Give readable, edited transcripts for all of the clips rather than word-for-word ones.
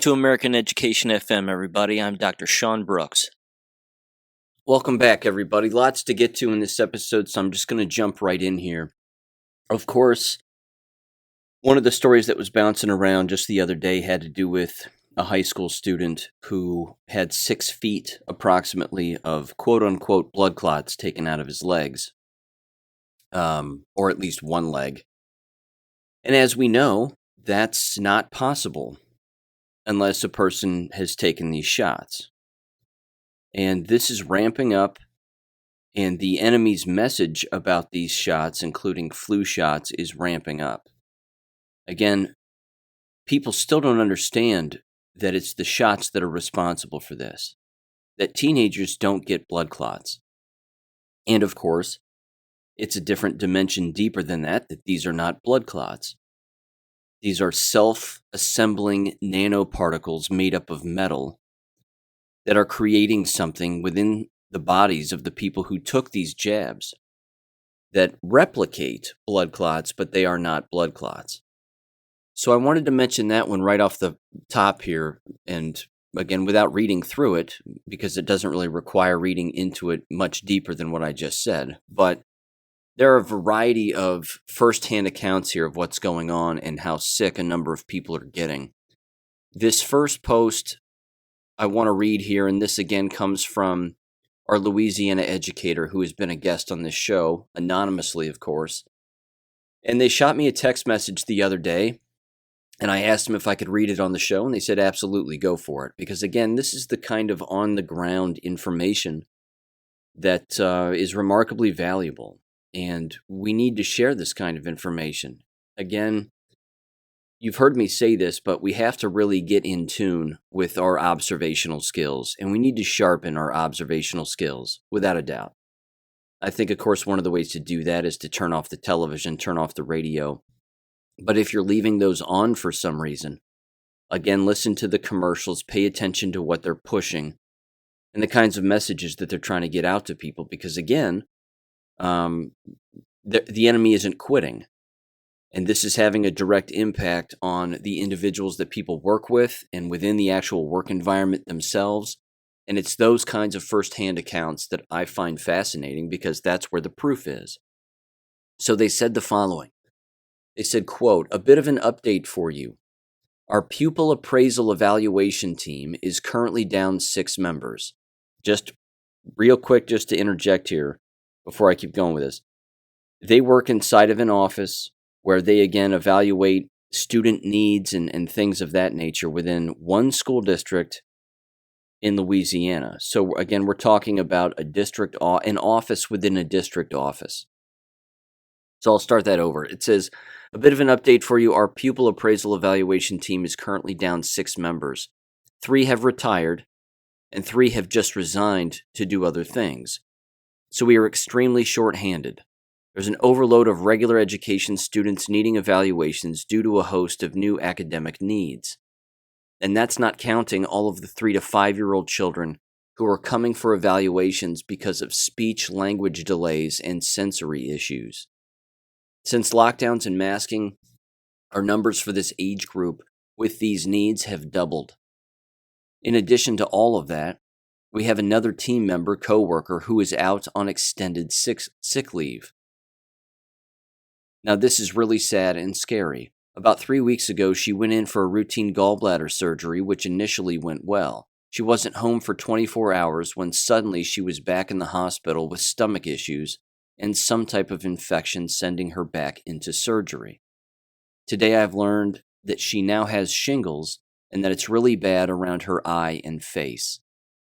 to American Education FM, everybody. I'm Dr. Sean Brooks. Welcome back, everybody. Lots to get to in this episode, so I'm just going to jump right in here. Of course, one of the stories that was bouncing around just the other day had to do with a high school student who had 6 feet approximately of quote-unquote blood clots taken out of his legs, or at least one leg. And as we know, that's not possible unless a person has taken these shots. And this is ramping up, and the enemy's message about these shots, including flu shots, is ramping up. Again, people still don't understand that it's the shots that are responsible for this, that teenagers don't get blood clots. And of course, it's a different dimension deeper than that these are not blood clots. These are self-assembling nanoparticles made up of metal that are creating something within the bodies of the people who took these jabs that replicate blood clots, but they are not blood clots. So I wanted to mention that one right off the top here, and again, without reading through it, because it doesn't really require reading into it much deeper than what I just said, but there are a variety of first-hand accounts here of what's going on and how sick a number of people are getting. This first post I want to read here, and this again comes from our Louisiana educator who has been a guest on this show, anonymously, of course. And they shot me a text message the other day, and I asked them if I could read it on the show, and they said, absolutely, go for it. Because again, this is the kind of on-the-ground information that is remarkably valuable. And we need to share this kind of information. Again, you've heard me say this, but we have to really get in tune with our observational skills, and we need to sharpen our observational skills, without a doubt. I think, of course, one of the ways to do that is to turn off the television, turn off the radio. But if you're leaving those on for some reason, again, listen to the commercials, pay attention to what they're pushing, and the kinds of messages that they're trying to get out to people, because again, the enemy isn't quitting. And this is having a direct impact on the individuals that people work with and within the actual work environment themselves. And it's those kinds of first-hand accounts that I find fascinating because that's where the proof is. So they said the following. They said, quote, "A bit of an update for you. Our pupil appraisal evaluation team is currently down 6 members." Just real quick, just to interject here before I keep going with this. They work inside of an office where they, again, evaluate student needs and things of that nature within one school district in Louisiana. So, again, we're talking about an office within a district office. So I'll start that over. It says, "A bit of an update for you. Our pupil appraisal evaluation team is currently down 6 members. 3 have retired, and 3 have just resigned to do other things. So we are extremely short-handed. There's an overload of regular education students needing evaluations due to a host of new academic needs. And that's not counting all of the 3 to 5-year-old children who are coming for evaluations because of speech-language delays and sensory issues. Since lockdowns and masking, our numbers for this age group with these needs have doubled. In addition to all of that, we have another team member, coworker, who is out on extended sick leave. Now, this is really sad and scary. About 3 weeks ago, she went in for a routine gallbladder surgery, which initially went well. She wasn't home for 24 hours when suddenly she was back in the hospital with stomach issues and some type of infection sending her back into surgery. Today, I've learned that she now has shingles and that it's really bad around her eye and face.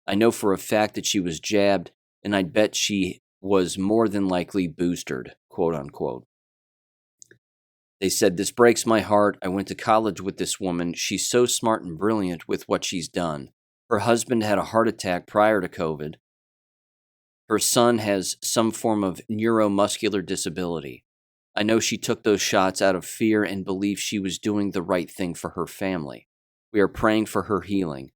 I know for a fact that she was jabbed, and I'd bet she was more than likely boosted, quote unquote. They said, "This breaks my heart. I went to college with this woman. She's so smart and brilliant with what she's done. Her husband had a heart attack prior to COVID. Her son has some form of neuromuscular disability. I know she took those shots out of fear and believed she was doing the right thing for her family. We are praying for her healing.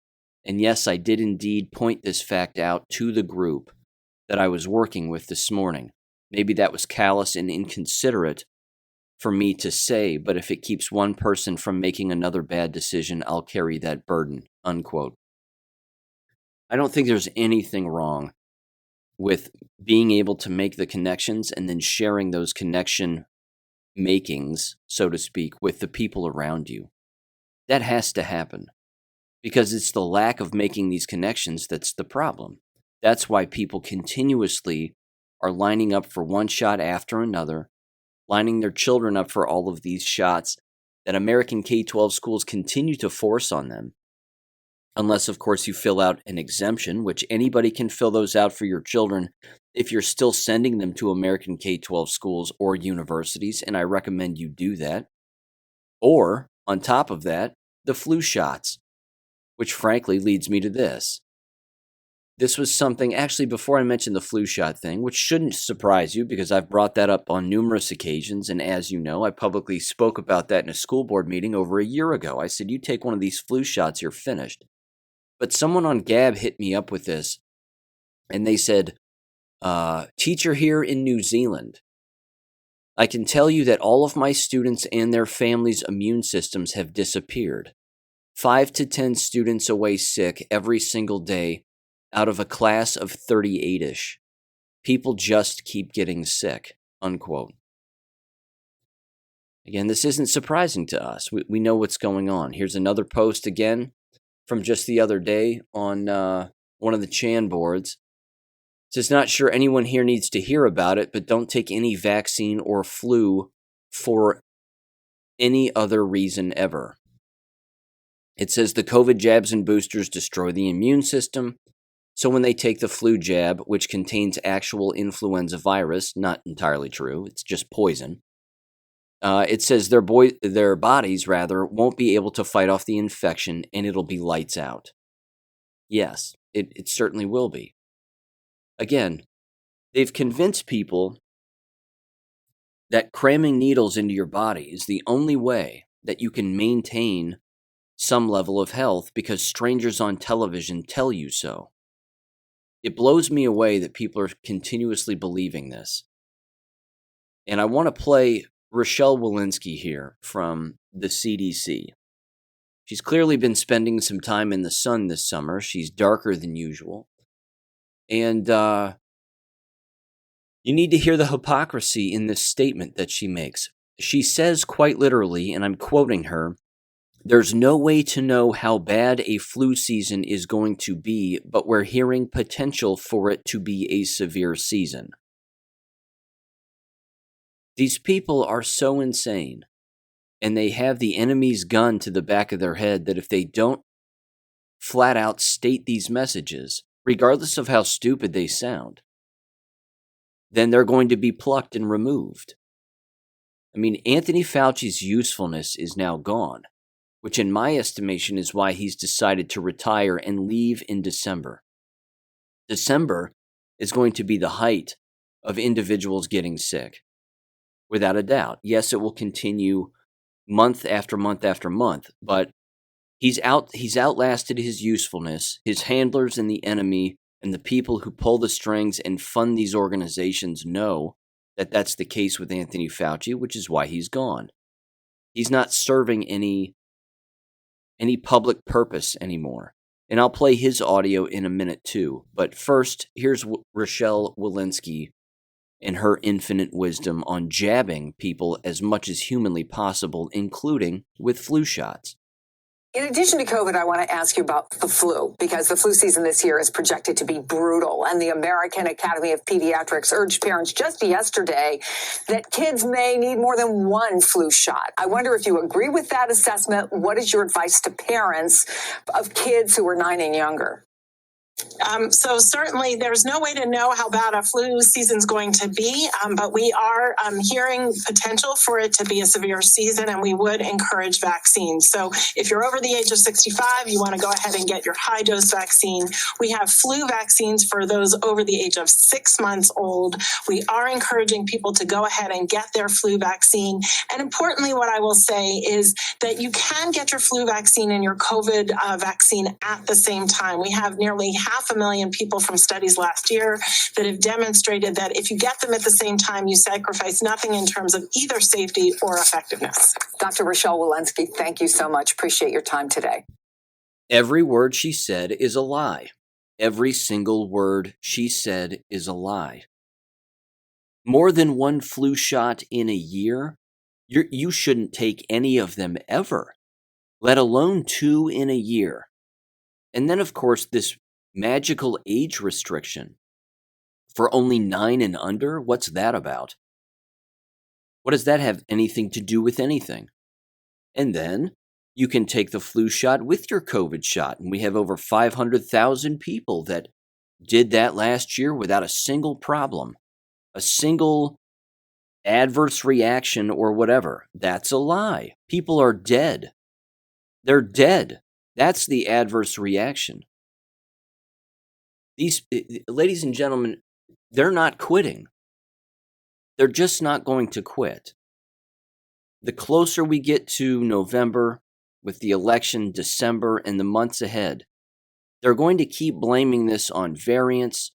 And yes, I did indeed point this fact out to the group that I was working with this morning. Maybe that was callous and inconsiderate, for me to say, but if it keeps one person from making another bad decision, I'll carry that burden, unquote. I don't think there's anything wrong with being able to make the connections and then sharing those connection makings, so to speak, with the people around you. That has to happen because it's the lack of making these connections that's the problem. That's why people continuously are lining up for one shot after another, lining their children up for all of these shots that American K-12 schools continue to force on them. Unless, of course, you fill out an exemption, which anybody can fill those out for your children if you're still sending them to American K-12 schools or universities, and I recommend you do that. Or, on top of that, the flu shots, which frankly leads me to this. This was something, actually, before I mentioned the flu shot thing, which shouldn't surprise you because I've brought that up on numerous occasions, and as you know, I publicly spoke about that in a school board meeting over a year ago. I said, you take one of these flu shots, you're finished. But someone on Gab hit me up with this, and they said, teacher here in New Zealand, I can tell you that all of my students and their families' immune systems have disappeared. 5 to 10 students away sick every single day out of a class of 38-ish. People just keep getting sick, unquote. Again, this isn't surprising to us. We know what's going on. Here's another post again from just the other day on one of the Chan boards. It says, not sure anyone here needs to hear about it, but don't take any vaccine or flu for any other reason ever. It says the COVID jabs and boosters destroy the immune system. So when they take the flu jab, which contains actual influenza virus, not entirely true, it's just poison, it says their bodies won't be able to fight off the infection and it'll be lights out. Yes, it certainly will be. Again, they've convinced people that cramming needles into your body is the only way that you can maintain some level of health because strangers on television tell you so. It blows me away that people are continuously believing this. And I want to play Rochelle Walensky here from the CDC. She's clearly been spending some time in the sun this summer. She's darker than usual. And you need to hear the hypocrisy in this statement that she makes. She says quite literally, and I'm quoting her, "There's no way to know how bad a flu season is going to be, but we're hearing potential for it to be a severe season." These people are so insane, and they have the enemy's gun to the back of their head that if they don't flat out state these messages, regardless of how stupid they sound, then they're going to be plucked and removed. I mean, Anthony Fauci's usefulness is now gone, which in my estimation is why he's decided to retire and leave in December. December is going to be the height of individuals getting sick, without a doubt. Yes, it will continue month after month after month, but he's outlasted his usefulness. His handlers and the enemy and the people who pull the strings and fund these organizations know that that's the case with Anthony Fauci, which is why he's gone. He's not serving any public purpose anymore. And I'll play his audio in a minute too. But first, here's Rochelle Walensky and her infinite wisdom on jabbing people as much as humanly possible, including with flu shots. In addition to COVID, I want to ask you about the flu, because the flu season this year is projected to be brutal. And the American Academy of Pediatrics urged parents just yesterday that kids may need more than one flu shot. I wonder if you agree with that assessment. What is your advice to parents of kids who are 9 and younger? So certainly there's no way to know how bad a flu season's going to be, but we are hearing potential for it to be a severe season, and we would encourage vaccines. So if you're over the age of 65, you want to go ahead and get your high-dose vaccine. We have flu vaccines for those over the age of 6 months old. We are encouraging people to go ahead and get their flu vaccine. And importantly, what I will say is that you can get your flu vaccine and your COVID vaccine at the same time. We have nearly half 500,000 people from studies last year that have demonstrated that if you get them at the same time, you sacrifice nothing in terms of either safety or effectiveness. Dr. Rochelle Walensky, thank you so much. Appreciate your time today. Every word she said is a lie. Every single word she said is a lie. More than one flu shot in a year? You shouldn't take any of them ever, let alone 2 in a year. And then, of course, this magical age restriction for only 9 and under. What's that about? What does that have anything to do with anything? And then you can take the flu shot with your COVID shot. And we have over 500,000 people that did that last year without a single problem, a single adverse reaction or whatever. That's a lie. People are dead. They're dead. That's the adverse reaction. These, ladies and gentlemen, they're not quitting. They're just not going to quit. The closer we get to November, with the election, December, and the months ahead, they're going to keep blaming this on variants.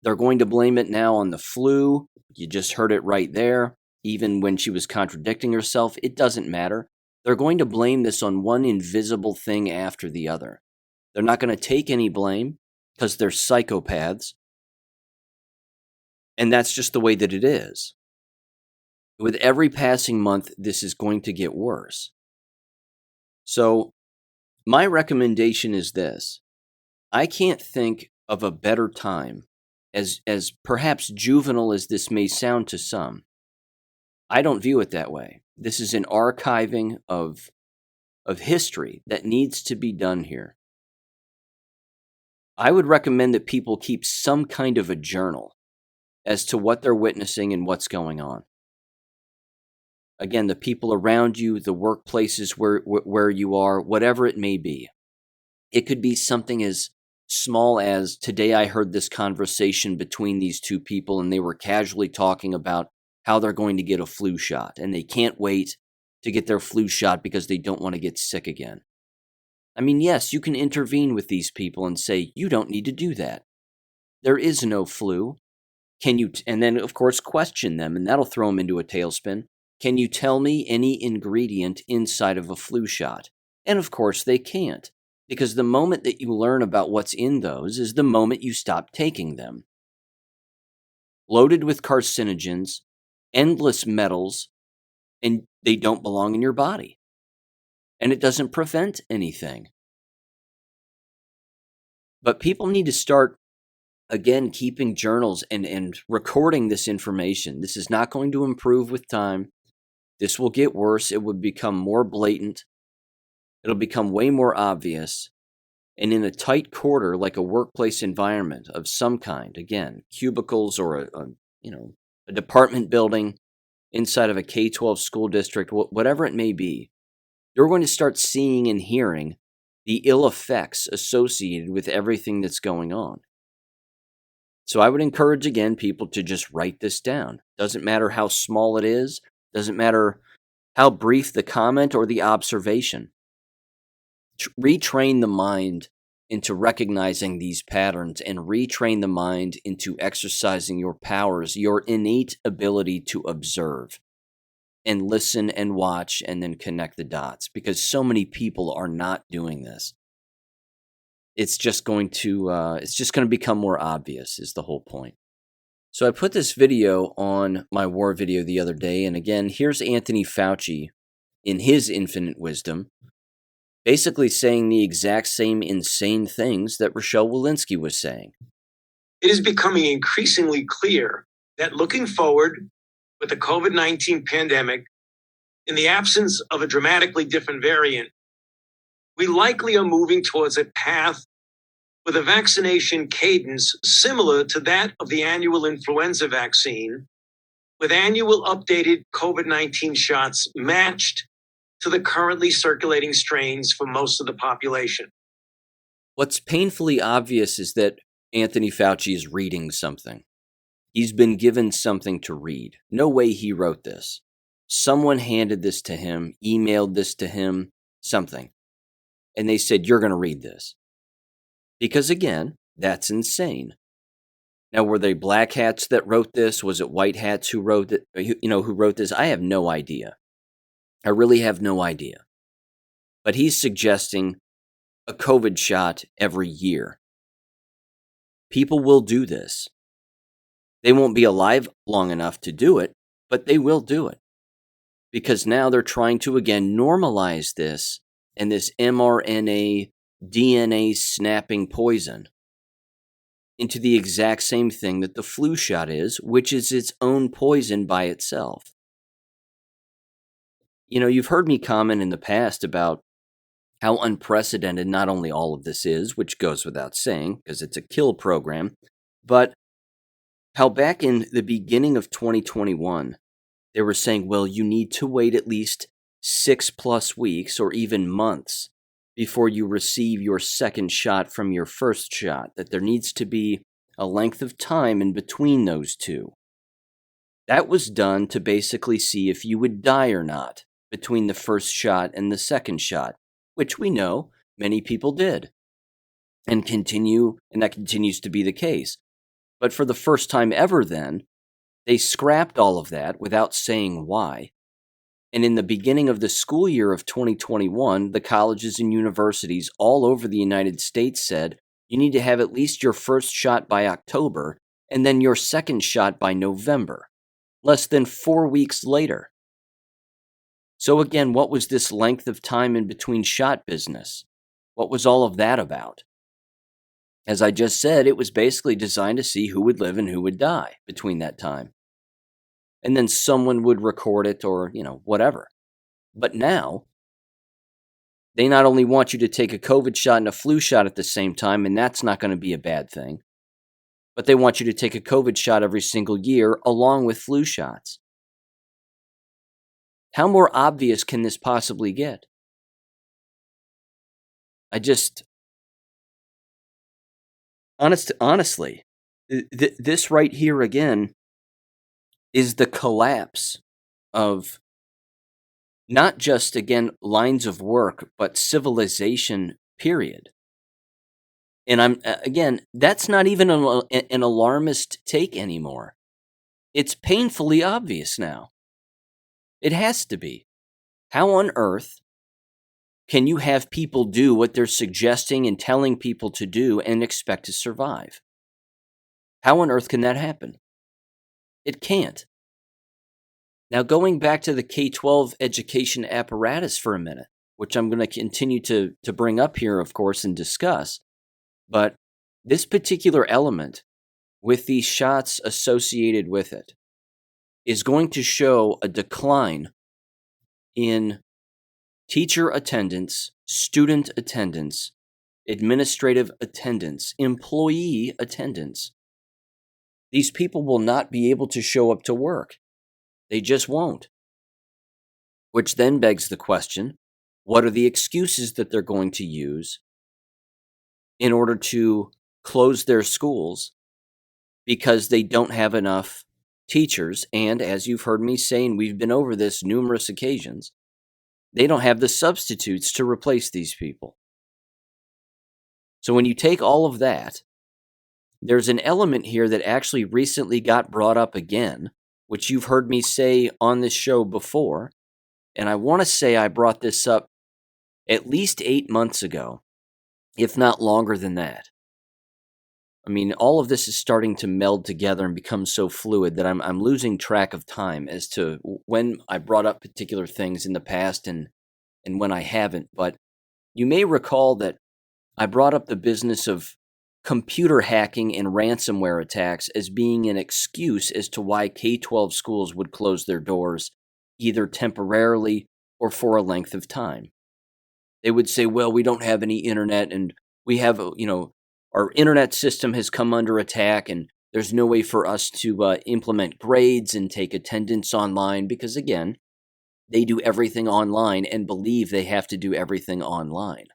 They're going to blame it now on the flu. You just heard it right there. Even when she was contradicting herself, it doesn't matter. They're going to blame this on one invisible thing after the other. They're not going to take any blame because they're psychopaths. And that's just the way that it is. With every passing month, this is going to get worse. So my recommendation is this. I can't think of a better time, as perhaps juvenile as this may sound to some. I don't view it that way. This is an archiving of history that needs to be done here. I would recommend that people keep some kind of a journal as to what they're witnessing and what's going on. Again, the people around you, the workplaces where you are, whatever it may be. It could be something as small as, today I heard this conversation between these two people and they were casually talking about how they're going to get a flu shot and they can't wait to get their flu shot because they don't want to get sick again. I mean, yes, you can intervene with these people and say, you don't need to do that. There is no flu. And then, of course, question them, and that'll throw them into a tailspin. Can you tell me any ingredient inside of a flu shot? And of course they can't, because the moment that you learn about what's in those is the moment you stop taking them. Loaded with carcinogens, endless metals, and they don't belong in your body. And it doesn't prevent anything. But people need to start, again, keeping journals and recording this information. This is not going to improve with time. This will get worse. It would become more blatant. It'll become way more obvious. And in a tight quarter, like a workplace environment of some kind, again, cubicles or a department building inside of a K12 school district, whatever it may be, you're going to start seeing and hearing the ill effects associated with everything that's going on. So I would encourage, again, people to just write this down. Doesn't matter how small it is. Doesn't matter how brief the comment or the observation. Retrain the mind into recognizing these patterns and retrain the mind into exercising your powers, your innate ability to observe and listen and watch and then connect the dots, because so many people are not doing this. It's just going to become more obvious is the whole point. So I put this video on my war video the other day, and again, here's Anthony Fauci in his infinite wisdom, basically saying the exact same insane things that Rochelle Walensky was saying. It is becoming increasingly clear that looking forward with the COVID-19 pandemic, in the absence of a dramatically different variant, we likely are moving towards a path with a vaccination cadence similar to that of the annual influenza vaccine, with annual updated COVID-19 shots matched to the currently circulating strains for most of the population. What's painfully obvious is that Anthony Fauci is reading something. He's been given something to read. No way he wrote this. Someone handed this to him, emailed this to him, something. And they said, you're going to read this. Because again, That's insane. Now, were they black hats that wrote this? Was it white hats who wrote it? Who wrote this? I have no idea. I really have no idea. But he's suggesting a COVID shot every year. People will do this. They won't be alive long enough to do it, but they will do it. Because now they're trying to, again, normalize this and this mRNA, DNA snapping poison into the exact same thing that the flu shot is, which is its own poison by itself. You've heard me comment in the past about how unprecedented not only all of this is, which goes without saying because it's a kill program, but how back in the beginning of 2021, they were saying, well, you need to wait at least 6+ weeks or even months before you receive your second shot from your first shot, that there needs to be a length of time in between those two. That was done to basically see if you would die or not between the first shot and the second shot, which we know many people did, and that continues to be the case. But for the first time ever then, they scrapped all of that without saying why. And in the beginning of the school year of 2021, the colleges and universities all over the United States said, you need to have at least your first shot by October and then your second shot by November, less than 4 weeks later. So again, what was this length of time in between shot business? What was all of that about? As I just said, it was basically designed to see who would live and who would die between that time. And then someone would record it or, whatever. But now, they not only want you to take a COVID shot and a flu shot at the same time, and that's not going to be a bad thing, but they want you to take a COVID shot every single year along with flu shots. How more obvious can this possibly get? Honestly, this right here again is the collapse of not just, again, lines of work, but civilization, period. And that's not even an alarmist take anymore. It's painfully obvious now. It has to be. How on earth can you have people do what they're suggesting and telling people to do and expect to survive? How on earth can that happen? It can't. Now, going back to the K12 education apparatus for a minute, which I'm going to continue to bring up here, of course, and discuss, but this particular element with these shots associated with it is going to show a decline in teacher attendance, student attendance, administrative attendance, employee attendance. These people will not be able to show up to work. They just won't. Which then begs the question, what are the excuses that they're going to use in order to close their schools because they don't have enough teachers? And as you've heard me say, and we've been over this numerous occasions, they don't have the substitutes to replace these people. So when you take all of that, there's an element here that actually recently got brought up again, which you've heard me say on this show before, and I want to say I brought this up at least 8 months ago, if not longer than that. I mean, all of this is starting to meld together and become so fluid that I'm losing track of time as to when I brought up particular things in the past and when I haven't. But you may recall that I brought up the business of computer hacking and ransomware attacks as being an excuse as to why K-12 schools would close their doors, either temporarily or for a length of time. They would say, well, we don't have any internet and we have, our internet system has come under attack and there's no way for us to implement grades and take attendance online because, again, they do everything online and believe they have to do everything online.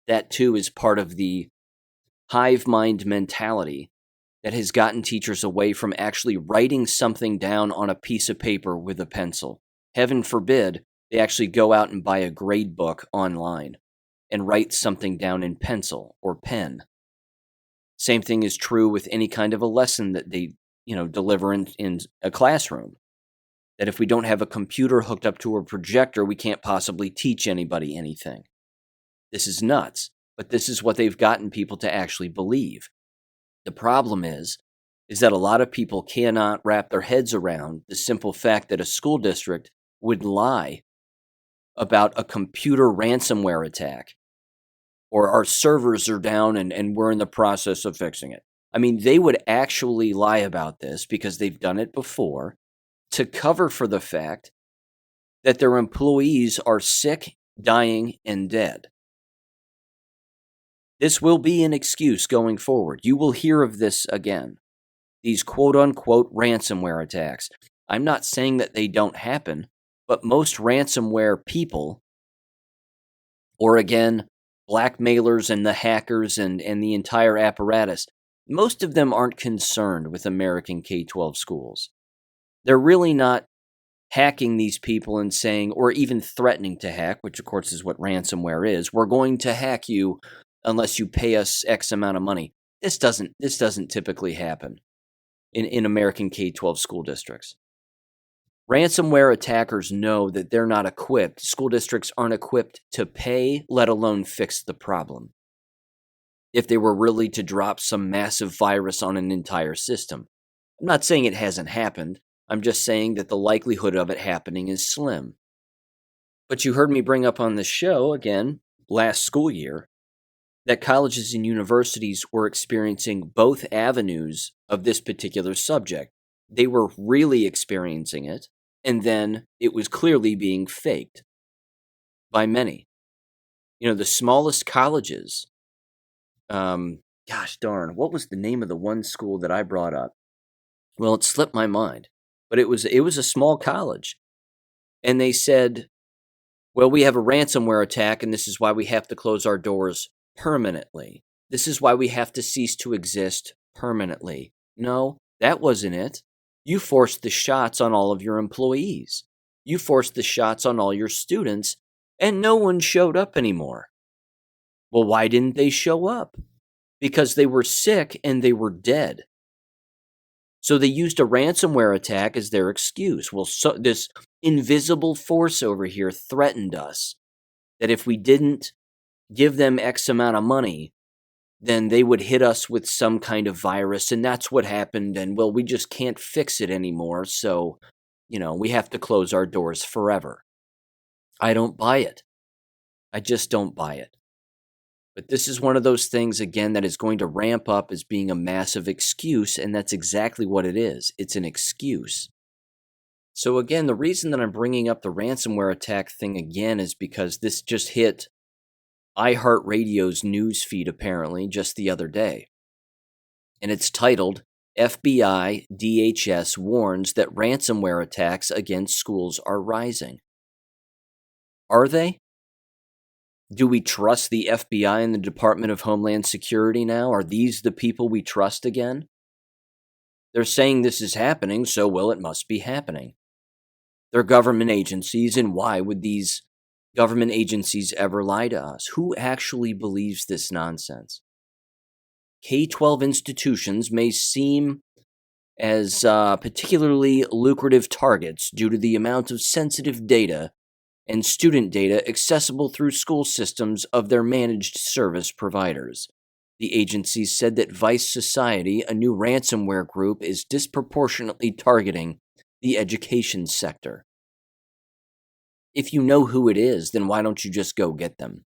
That, too, is part of the hive mind mentality that has gotten teachers away from actually writing something down on a piece of paper with a pencil. Heaven forbid they actually go out and buy a grade book online and write something down in pencil or pen. Same thing is true with any kind of a lesson that they, deliver in a classroom. That if we don't have a computer hooked up to a projector, we can't possibly teach anybody anything. This is nuts, but this is what they've gotten people to actually believe. The problem is that a lot of people cannot wrap their heads around the simple fact that a school district would lie about a computer ransomware attack, or our servers are down and we're in the process of fixing it. I mean, they would actually lie about this because they've done it before to cover for the fact that their employees are sick, dying, and dead. This will be an excuse going forward. You will hear of this again. These quote-unquote ransomware attacks. I'm not saying that they don't happen, but most ransomware people, or again, blackmailers and the hackers and the entire apparatus, most of them aren't concerned with American K-12 schools. They're really not hacking these people and saying, or even threatening to hack, which of course is what ransomware is. We're going to hack you unless you pay us X amount of money. This doesn't typically happen in American K-12 school districts. Ransomware attackers know that they're not equipped. School districts aren't equipped to pay, let alone fix the problem. If they were really to drop some massive virus on an entire system. I'm not saying it hasn't happened. I'm just saying that the likelihood of it happening is slim. But you heard me bring up on the show, again, last school year, that colleges and universities were experiencing both avenues of this particular subject. They were really experiencing it, and then it was clearly being faked by many. The smallest colleges, gosh darn, what was the name of the one school that I brought up? Well, it slipped my mind, but it was a small college. And they said, well, we have a ransomware attack, and this is why we have to close our doors permanently. This is why we have to cease to exist permanently. No, that wasn't it. You forced the shots on all of your employees. You forced the shots on all your students, and no one showed up anymore. Well, why didn't they show up? Because they were sick and they were dead. So they used a ransomware attack as their excuse. Well, so this invisible force over here threatened us that if we didn't give them X amount of money, then they would hit us with some kind of virus, and that's what happened, and well, we just can't fix it anymore, so, we have to close our doors forever. I don't buy it. I just don't buy it. But this is one of those things, again, that is going to ramp up as being a massive excuse, and that's exactly what it is. It's an excuse. So again, the reason that I'm bringing up the ransomware attack thing again is because this just hit iHeartRadio's news feed apparently just the other day. And it's titled, FBI DHS warns that ransomware attacks against schools are rising. Are they? Do we trust the FBI and the Department of Homeland Security now? Are these the people we trust again? They're saying this is happening, so well, it must be happening. They're government agencies, and why would these government agencies ever lie to us? Who actually believes this nonsense? K-12 institutions may seem as particularly lucrative targets due to the amount of sensitive data and student data accessible through school systems of their managed service providers. The agency said that Vice Society, a new ransomware group, is disproportionately targeting the education sector. If you know who it is, then why don't you just go get them?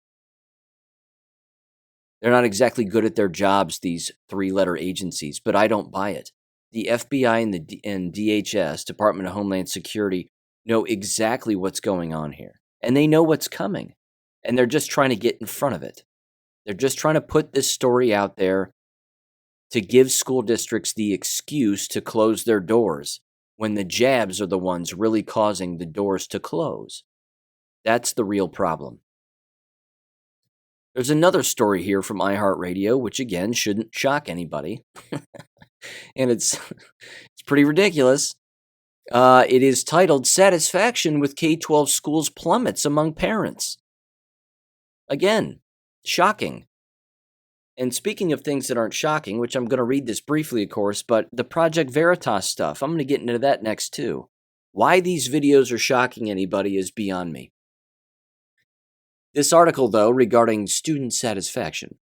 They're not exactly good at their jobs, these three-letter agencies, but I don't buy it. The FBI and DHS, Department of Homeland Security, know exactly what's going on here. And they know what's coming. And they're just trying to get in front of it. They're just trying to put this story out there to give school districts the excuse to close their doors when the jabs are the ones really causing the doors to close. That's the real problem. There's another story here from iHeartRadio, which again shouldn't shock anybody. And it's pretty ridiculous. It is titled, Satisfaction with K-12 Schools Plummets Among Parents. Again, shocking. And speaking of things that aren't shocking, which I'm going to read this briefly, of course, but the Project Veritas stuff, I'm going to get into that next too. Why these videos are shocking anybody is beyond me. This article, though, regarding student satisfaction,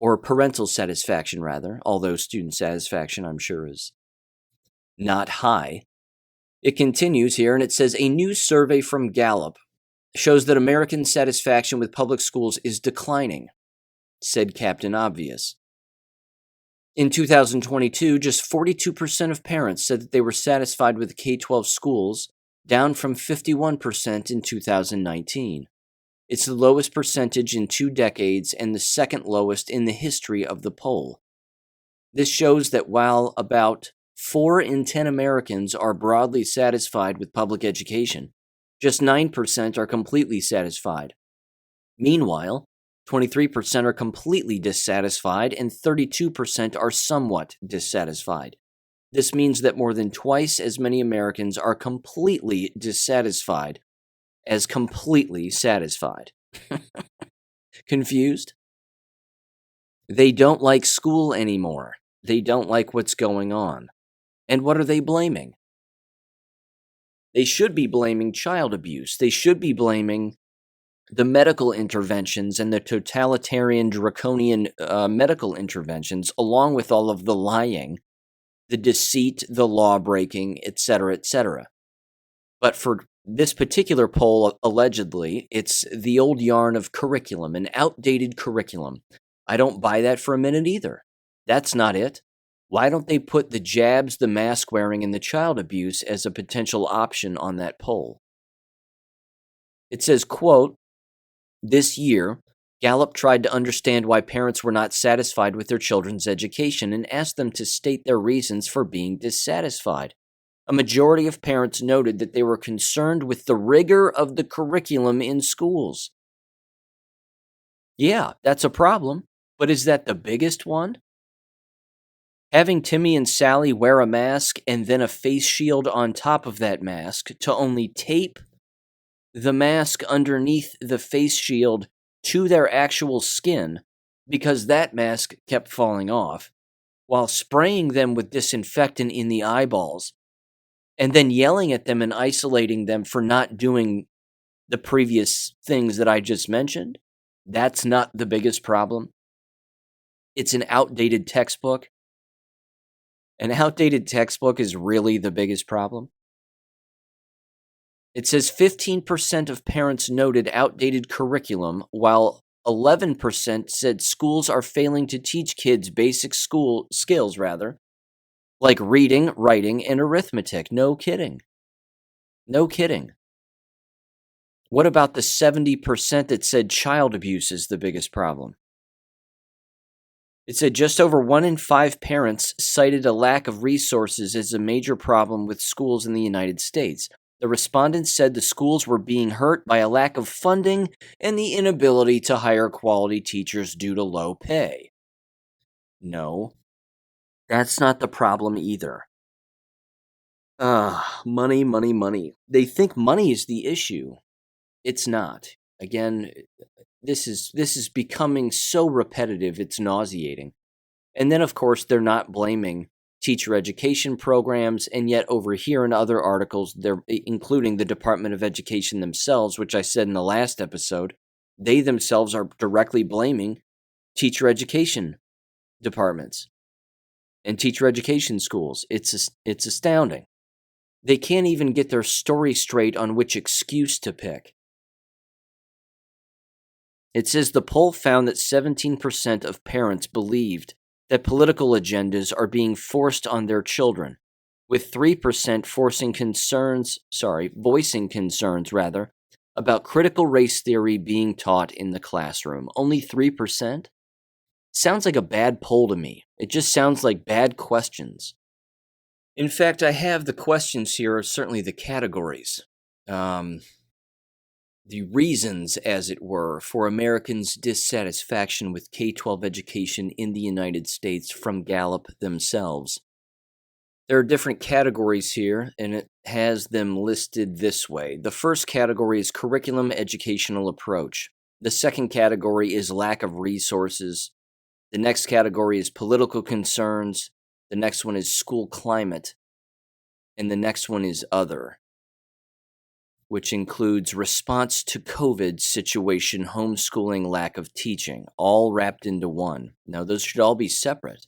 or parental satisfaction, rather, although student satisfaction, I'm sure, is not high. It continues here, and it says, a new survey from Gallup shows that American satisfaction with public schools is declining, said Captain Obvious. In 2022, just 42% of parents said that they were satisfied with K-12 schools, down from 51% in 2019. It's the lowest percentage in 2 decades and the second lowest in the history of the poll. This shows that while about 4 in 10 Americans are broadly satisfied with public education, just 9% are completely satisfied. Meanwhile, 23% are completely dissatisfied and 32% are somewhat dissatisfied. This means that more than twice as many Americans are completely dissatisfied as completely satisfied. Confused? They don't like school anymore. They don't like what's going on. And what are they blaming? They should be blaming child abuse. They should be blaming the medical interventions and the totalitarian, draconian medical interventions, along with all of the lying, the deceit, the law-breaking, etc., etc. But for this particular poll, allegedly, it's the old yarn of curriculum, an outdated curriculum. I don't buy that for a minute either. That's not it. Why don't they put the jabs, the mask wearing, and the child abuse as a potential option on that poll? It says, quote, this year, Gallup tried to understand why parents were not satisfied with their children's education and asked them to state their reasons for being dissatisfied. A majority of parents noted that they were concerned with the rigor of the curriculum in schools. Yeah, that's a problem, but is that the biggest one? Having Timmy and Sally wear a mask and then a face shield on top of that mask to only tape the mask underneath the face shield to their actual skin because that mask kept falling off, while spraying them with disinfectant in the eyeballs, and then yelling at them and isolating them for not doing the previous things that I just mentioned. That's not the biggest problem. It's an outdated textbook. An outdated textbook is really the biggest problem. It says 15% of parents noted outdated curriculum, while 11% said schools are failing to teach kids basic school skills, like reading, writing, and arithmetic. No kidding. No kidding. What about the 70% that said child abuse is the biggest problem? It said just over 1 in 5 parents cited a lack of resources as a major problem with schools in the United States. The respondents said the schools were being hurt by a lack of funding and the inability to hire quality teachers due to low pay. No, that's not the problem either. Money, money, money. They think money is the issue. It's not. Again, this is becoming so repetitive, it's nauseating. And then, of course, they're not blaming teacher education programs, and yet over here in other articles, they're including the Department of Education themselves, which I said in the last episode, they themselves are directly blaming teacher education departments and teacher education schools. It's astounding. They can't even get their story straight on which excuse to pick. It says the poll found that 17% of parents believed that political agendas are being forced on their children, with 3% voicing concerns about critical race theory being taught in the classroom. Only 3%? Sounds like a bad poll to me. It just sounds like bad questions. In fact, I have the questions here, or certainly the categories. The reasons, as it were, for Americans' dissatisfaction with K-12 education in the United States from Gallup themselves. There are different categories here, and it has them listed this way. The first category is curriculum educational approach. The second category is lack of resources. The next category is political concerns. The next one is school climate. And the next one is other, which includes response to COVID situation, homeschooling, lack of teaching, all wrapped into one. Now, those should all be separate.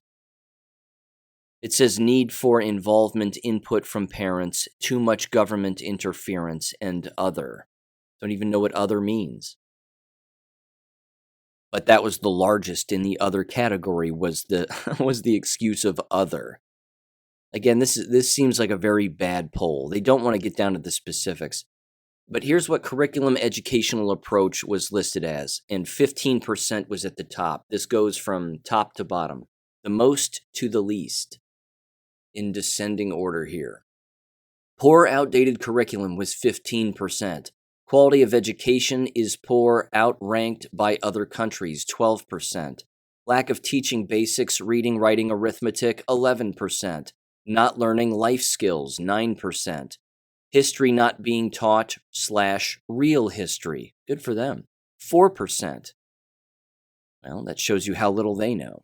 It says need for involvement, input from parents, too much government interference, and other. Don't even know what other means. But that was the largest in the other category, was the excuse of other. Again, this seems like a very bad poll. They don't want to get down to the specifics. But here's what curriculum educational approach was listed as, and 15% was at the top. This goes from top to bottom, the most to the least, in descending order here. Poor, outdated curriculum was 15%. Quality of education is poor, outranked by other countries, 12%. Lack of teaching basics, reading, writing, arithmetic, 11%. Not learning life skills, 9%. History not being taught / real history, good for them, 4%. Well, that shows you how little they know.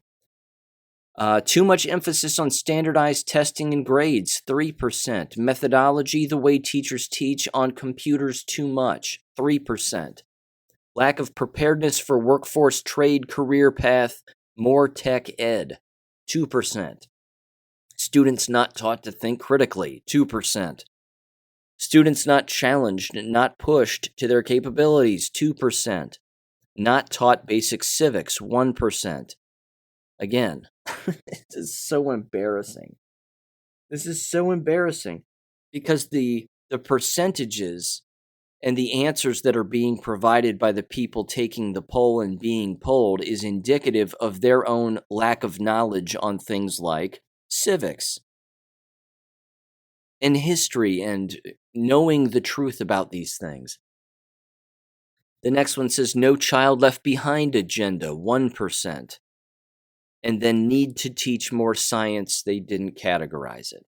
Too much emphasis on standardized testing and grades, 3%. Methodology, the way teachers teach on computers, too much, 3%. Lack of preparedness for workforce, trade, career path, more tech ed, 2%. Students not taught to think critically, 2%. Students not challenged, not pushed to their capabilities, 2%. Not taught basic civics, 1%. Again, this is so embarrassing. This is so embarrassing because the percentages and the answers that are being provided by the people taking the poll and being polled is indicative of their own lack of knowledge on things like civics and history and knowing the truth about these things. The next one says no child left behind agenda, 1%. And then need to teach more science, they didn't categorize it.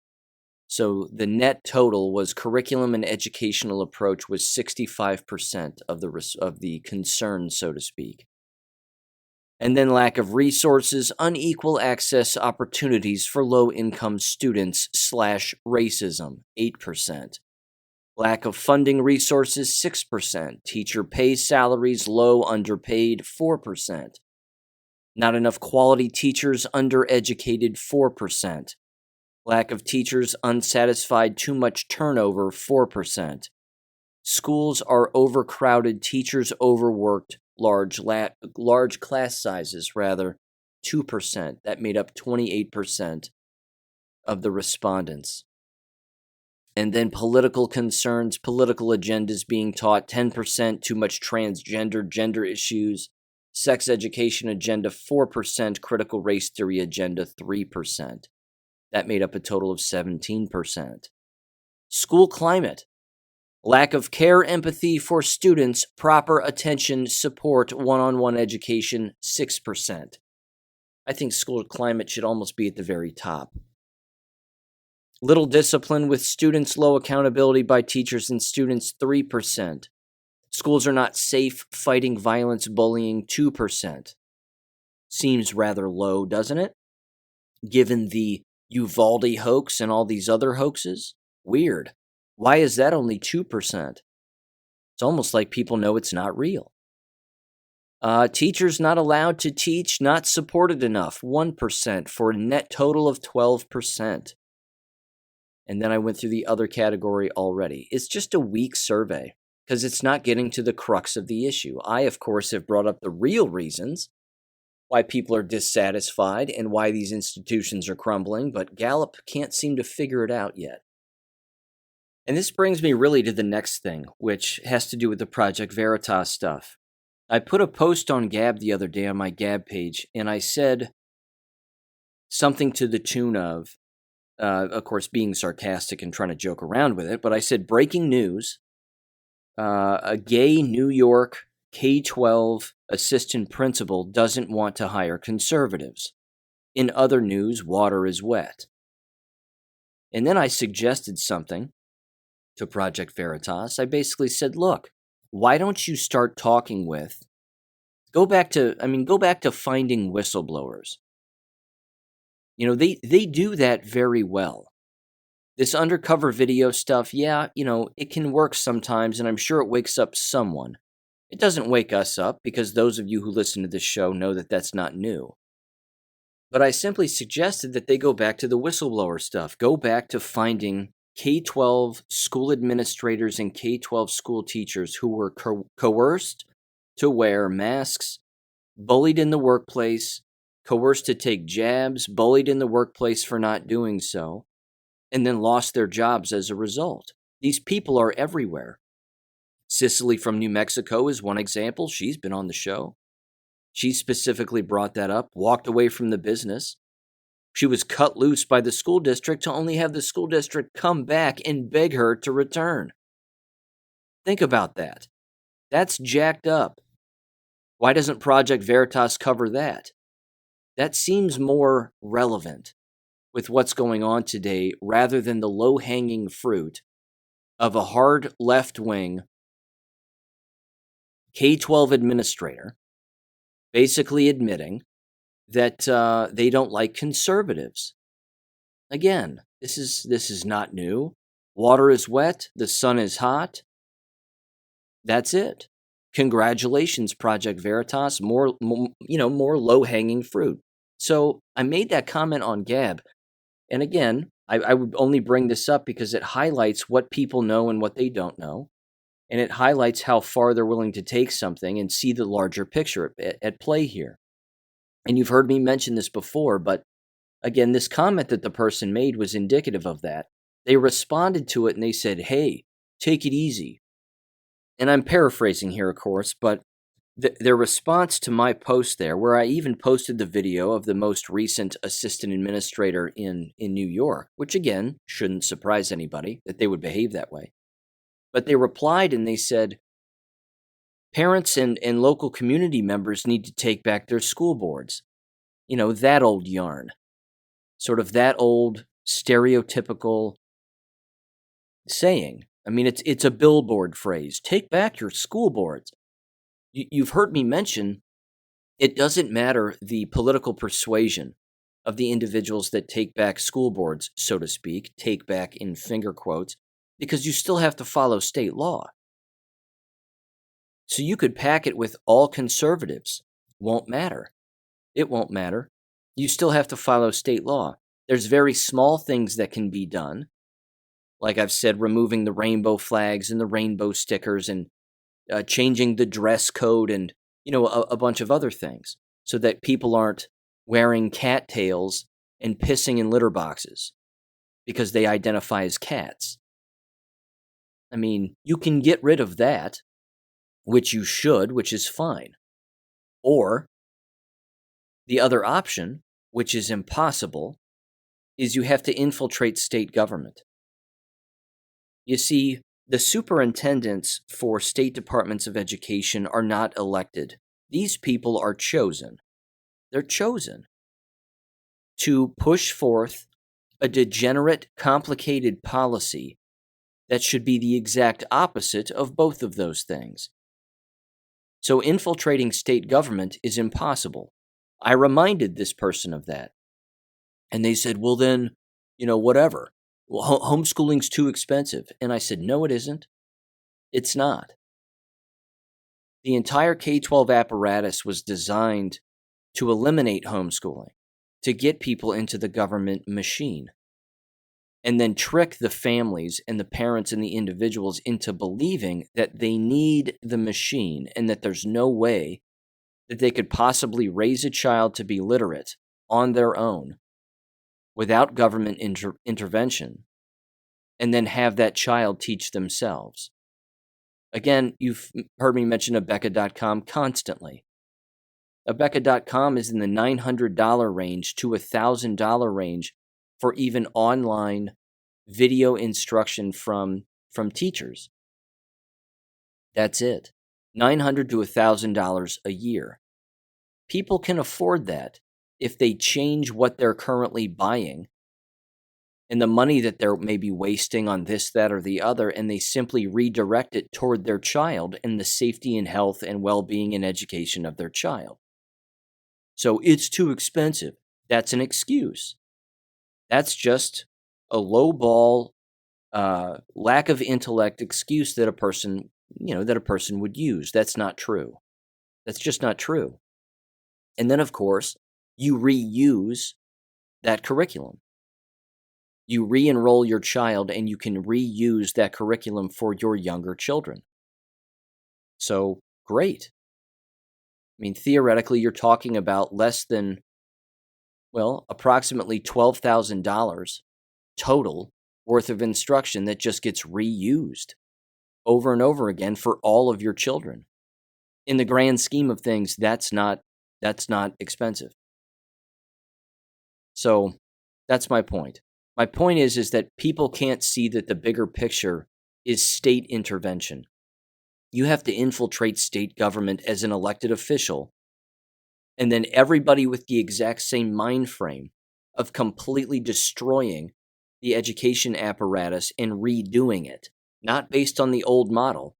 So the net total was curriculum and educational approach was 65% of the concern, so to speak. And then lack of resources, unequal access opportunities for low-income students / racism, 8%. Lack of funding resources, 6%. Teacher pay salaries low, underpaid, 4%. Not enough quality teachers, undereducated, 4%. Lack of teachers, unsatisfied, too much turnover, 4%. Schools are overcrowded, teachers overworked, large class sizes, 2%. That made up 28% of the respondents. And then political concerns, political agendas being taught, 10%, too much transgender, gender issues, sex education agenda, 4%, critical race theory agenda, 3%. That made up a total of 17%. School climate, lack of care, empathy for students, proper attention, support, one-on-one education, 6%. I think school climate should almost be at the very top. Little discipline with students, low accountability by teachers and students, 3%. Schools are not safe, fighting violence, bullying, 2%. Seems rather low, doesn't it? Given the Uvalde hoax and all these other hoaxes? Weird. Why is that only 2%? It's almost like people know it's not real. Teachers not allowed to teach, not supported enough, 1%, for a net total of 12%. And then I went through the other category already. It's just a weak survey because it's not getting to the crux of the issue. I, of course, have brought up the real reasons why people are dissatisfied and why these institutions are crumbling, but Gallup can't seem to figure it out yet. And this brings me really to the next thing, which has to do with the Project Veritas stuff. I put a post on Gab the other day on my Gab page, and I said something to the tune of course, being sarcastic and trying to joke around with it, but I said, breaking news, a gay New York K12 assistant principal doesn't want to hire conservatives. In other news, water is wet. And then I suggested something to Project Veritas. I basically said, look, why don't you start talking with Go back to finding whistleblowers. They do that very well. This undercover video stuff, yeah, it can work sometimes, and I'm sure it wakes up someone. It doesn't wake us up, because those of you who listen to this show know that that's not new. But I simply suggested that they go back to the whistleblower stuff. Go back to finding K-12 school administrators and K-12 school teachers who were coerced to wear masks, bullied in the workplace, coerced to take jabs, bullied in the workplace for not doing so, and then lost their jobs as a result. These people are everywhere. Cicely from New Mexico is one example. She's been on the show. She specifically brought that up, walked away from the business. She was cut loose by the school district to only have the school district come back and beg her to return. Think about that. That's jacked up. Why doesn't Project Veritas cover that? That seems more relevant with what's going on today, rather than the low-hanging fruit of a hard left-wing K-12 administrator basically admitting that they don't like conservatives. Again, this is not new. Water is wet, the sun is hot. That's it. Congratulations, Project Veritas. More low-hanging fruit. So I made that comment on Gab. And again, I would only bring this up because it highlights what people know and what they don't know. And it highlights how far they're willing to take something and see the larger picture at play here. And you've heard me mention this before, but again, this comment that the person made was indicative of that. They responded to it and they said, hey, take it easy. And I'm paraphrasing here, of course, but their response to my post there, where I even posted the video of the most recent assistant administrator in New York, which again, shouldn't surprise anybody that they would behave that way. But they replied and they said, parents and local community members need to take back their school boards. That old yarn. Sort of that old stereotypical saying. I mean, it's a billboard phrase. Take back your school boards. You've heard me mention, it doesn't matter the political persuasion of the individuals that take back school boards, so to speak, take back in finger quotes, because you still have to follow state law. So you could pack it with all conservatives. Won't matter. It won't matter. You still have to follow state law. There's very small things that can be done. Like I've said, removing the rainbow flags and the rainbow stickers and changing the dress code and, a bunch of other things so that people aren't wearing cattails and pissing in litter boxes because they identify as cats. I mean, you can get rid of that, which you should, which is fine. Or the other option, which is impossible, is you have to infiltrate state government. You see, the superintendents for state departments of education are not elected. These people are chosen. They're chosen to push forth a degenerate, complicated policy that should be the exact opposite of both of those things. So infiltrating state government is impossible. I reminded this person of that. And they said, well then, whatever. Well, homeschooling's too expensive. And I said, no, it isn't. It's not. The entire K-12 apparatus was designed to eliminate homeschooling, to get people into the government machine, and then trick the families and the parents and the individuals into believing that they need the machine and that there's no way that they could possibly raise a child to be literate on their own without government intervention, and then have that child teach themselves. Again, you've heard me mention Abeka.com constantly. Abeka.com is in the $900 range to $1,000 range for even online video instruction from teachers. That's it. $900 to $1,000 a year. People can afford that if they change what they're currently buying and the money that they're maybe wasting on this, that, or the other, and they simply redirect it toward their child and the safety and health and well-being and education of their child. So it's too expensive. That's an excuse. That's just a lowball, lack of intellect excuse that a person would use. That's not true. That's just not true. And then, of course, you reuse that curriculum. You re-enroll your child and you can reuse that curriculum for your younger children. So, great. I mean, theoretically, you're talking about less than, approximately $12,000 total worth of instruction that just gets reused over and over again for all of your children. In the grand scheme of things, that's not expensive. So, that's my point. My point is that people can't see that the bigger picture is state intervention. You have to infiltrate state government as an elected official, and then everybody with the exact same mind frame of completely destroying the education apparatus and redoing it, not based on the old model,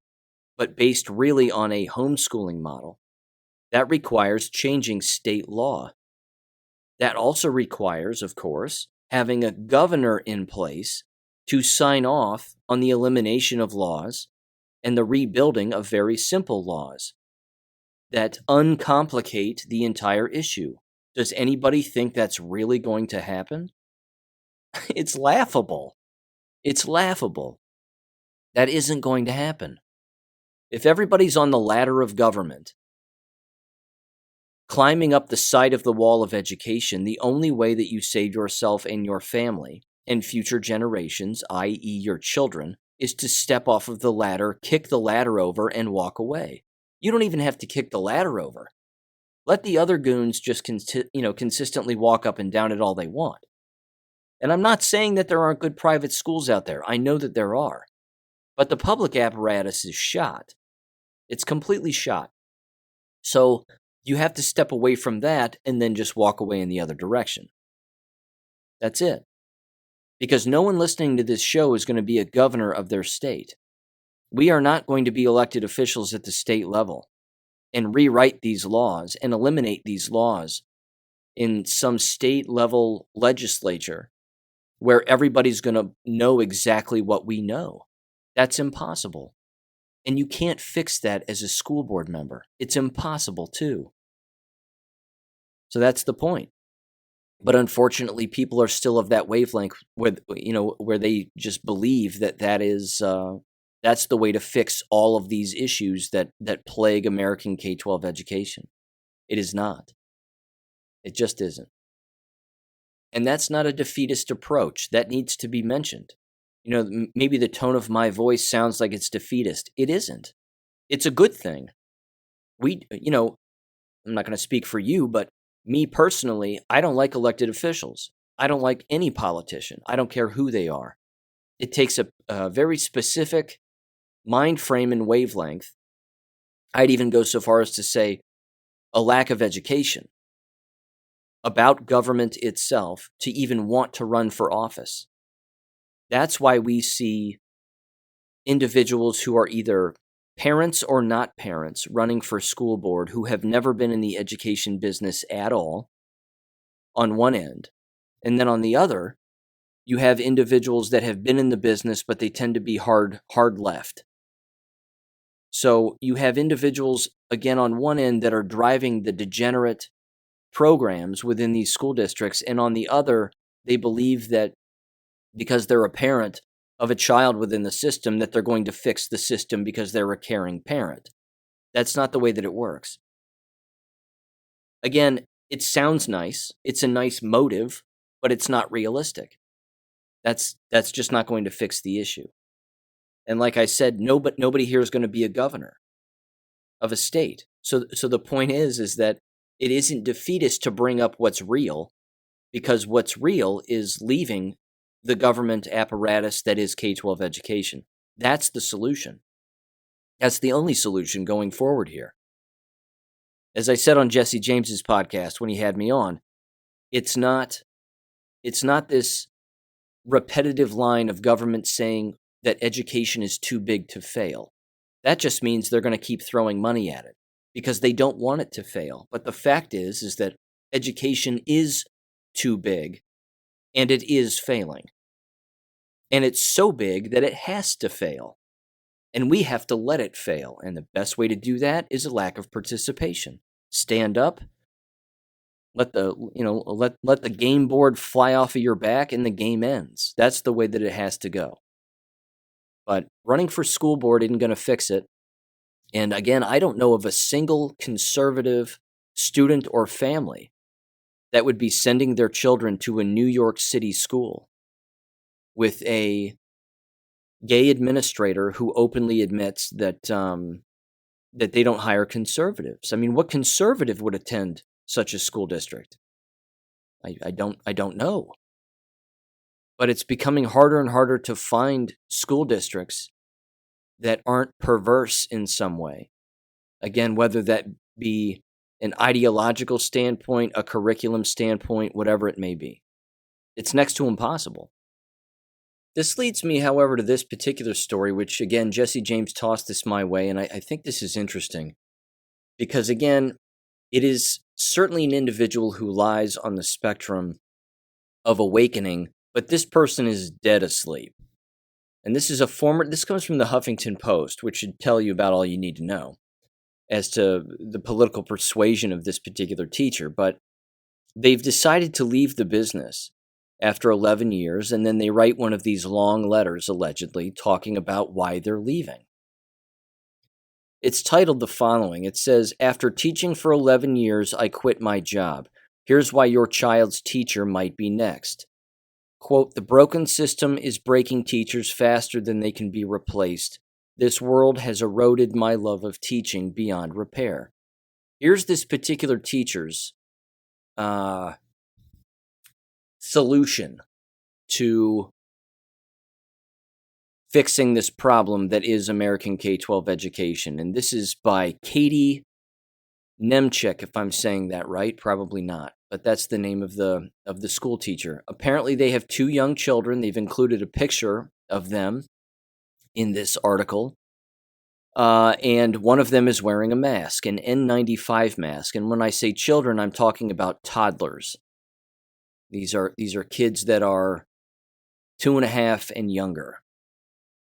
but based really on a homeschooling model. That requires changing state law. That also requires, of course, having a governor in place to sign off on the elimination of laws and the rebuilding of very simple laws that uncomplicate the entire issue. Does anybody think that's really going to happen? It's laughable. It's laughable. That isn't going to happen. If everybody's on the ladder of government, climbing up the side of the wall of education, the only way that you save yourself and your family and future generations, i.e. your children, is to step off of the ladder, kick the ladder over, and walk away. You don't even have to kick the ladder over. Let the other goons just consistently walk up and down it all they want. And I'm not saying that there aren't good private schools out there. I know that there are. But the public apparatus is shot. It's completely shot. So you have to step away from that and then just walk away in the other direction. That's it. Because no one listening to this show is going to be a governor of their state. We are not going to be elected officials at the state level and rewrite these laws and eliminate these laws in some state level legislature where everybody's going to know exactly what we know. That's impossible. And you can't fix that as a school board member. It's impossible too. So that's the point. But unfortunately, people are still of that wavelength where they just believe that that's the way to fix all of these issues that plague American K-12 education. It is not. It just isn't. And that's not a defeatist approach. That needs to be mentioned. Maybe the tone of my voice sounds like it's defeatist. It isn't. It's a good thing. I'm not going to speak for you, but me personally, I don't like elected officials. I don't like any politician. I don't care who they are. It takes a very specific mind frame and wavelength. I'd even go so far as to say a lack of education about government itself to even want to run for office. That's why we see individuals who are either parents or not parents running for school board who have never been in the education business at all on one end. And then on the other, you have individuals that have been in the business, but they tend to be hard left. So you have individuals, again, on one end that are driving the degenerate programs within these school districts, and on the other, they believe that because they're a parent of a child within the system, that they're going to fix the system because they're a caring parent. That's not the way that it works. Again, it sounds nice. It's a nice motive, but it's not realistic. That's just not going to fix the issue. And like I said, nobody here is going to be a governor of a state. So the point is that it isn't defeatist to bring up what's real, because what's real is leaving the government apparatus that is K-12 education. That's the solution. That's the only solution going forward here. As I said on Jesse James's podcast when he had me on, it's not this repetitive line of government saying that education is too big to fail. That just means they're going to keep throwing money at it because they don't want it to fail. But the fact is that education is too big and it is failing. And it's so big that it has to fail. And we have to let it fail. And the best way to do that is a lack of participation. Stand up, let the game board fly off of your back, and the game ends. That's the way that it has to go. But running for school board isn't going to fix it. And again, I don't know of a single conservative student or family that would be sending their children to a New York City school with a gay administrator who openly admits that that they don't hire conservatives. I mean, what conservative would attend such a school district? I don't know. But it's becoming harder and harder to find school districts that aren't perverse in some way. Again, whether that be an ideological standpoint, a curriculum standpoint, whatever it may be. It's next to impossible. This leads me, however, to this particular story, which, again, Jesse James tossed this my way, and I think this is interesting. Because, again, it is certainly an individual who lies on the spectrum of awakening, but this person is dead asleep. And this comes from the Huffington Post, which should tell you about all you need to know as to the political persuasion of this particular teacher. But they've decided to leave the business after 11 years, and then they write one of these long letters, allegedly, talking about why they're leaving. It's titled the following. It says, "After teaching for 11 years, I quit my job. Here's why your child's teacher might be next." Quote, "The broken system is breaking teachers faster than they can be replaced. This world has eroded my love of teaching beyond repair." Here's this particular teacher's solution to fixing this problem that is American K-12 education. And this is by Katie Nemchek, if I'm saying that right. Probably not, but that's the name of the school teacher. Apparently they have 2 young children. They've included a picture of them in this article. And one of them is wearing a mask, an N95 mask. And when I say children, I'm talking about toddlers. These are kids that are 2.5 and younger.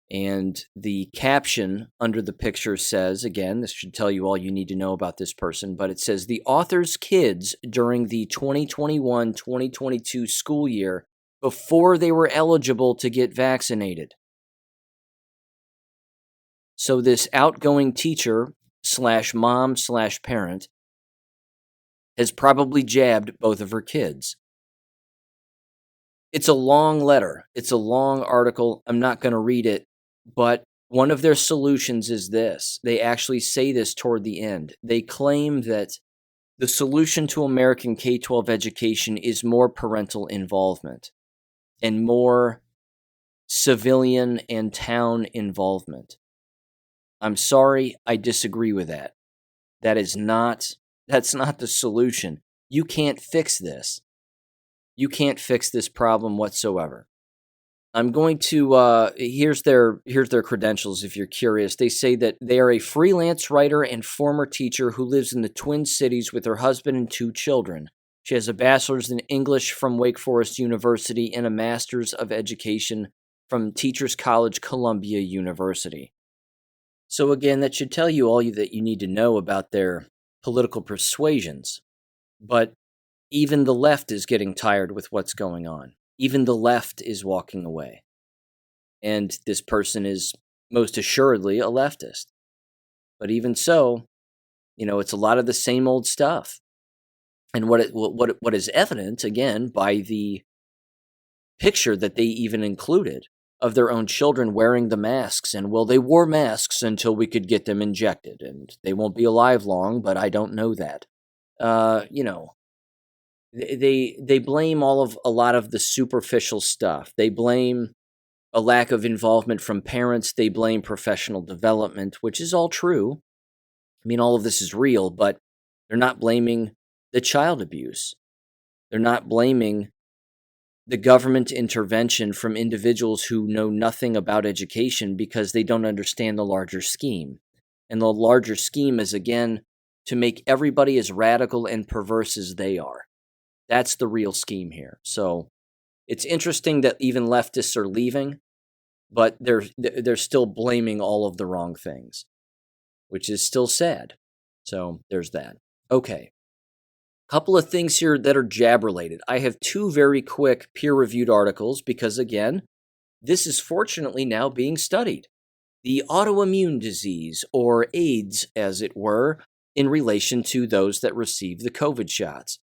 And the caption under the picture says, again, this should tell you all you need to know about this person, but it says, "The author's kids during the 2021-2022 school year before they were eligible to get vaccinated." So this outgoing teacher / mom / parent has probably jabbed both of her kids. It's a long letter. It's a long article. I'm not going to read it. But one of their solutions is this. They actually say this toward the end. They claim that the solution to American K-12 education is more parental involvement and more civilian and town involvement. I'm sorry, I disagree with that. That's not the solution. You can't fix this. You can't fix this problem whatsoever. I'm going to, here's their credentials if you're curious. They say that they are a freelance writer and former teacher who lives in the Twin Cities with her husband and 2 children. She has a bachelor's in English from Wake Forest University and a master's of education from Teachers College, Columbia University. So again, that should tell you all that you need to know about their political persuasions. But even the left is getting tired with what's going on. Even the left is walking away. And this person is most assuredly a leftist. But even so, it's a lot of the same old stuff. And what is evident, again, by the picture that they even included of their own children wearing the masks. And, well, they wore masks until we could get them injected. And they won't be alive long, but I don't know that. They blame a lot of the superficial stuff. They blame a lack of involvement from parents. They blame professional development, which is all true. I mean, all of this is real, but they're not blaming the child abuse. They're not blaming the government intervention from individuals who know nothing about education because they don't understand the larger scheme. And the larger scheme is, again, to make everybody as radical and perverse as they are. That's the real scheme here. So it's interesting that even leftists are leaving, but they're still blaming all of the wrong things, which is still sad. So there's that. Okay. Couple of things here that are jab related. I have two very quick peer-reviewed articles because, again, this is fortunately now being studied. The autoimmune disease, or AIDS, as it were, in relation to those that receive the COVID shots.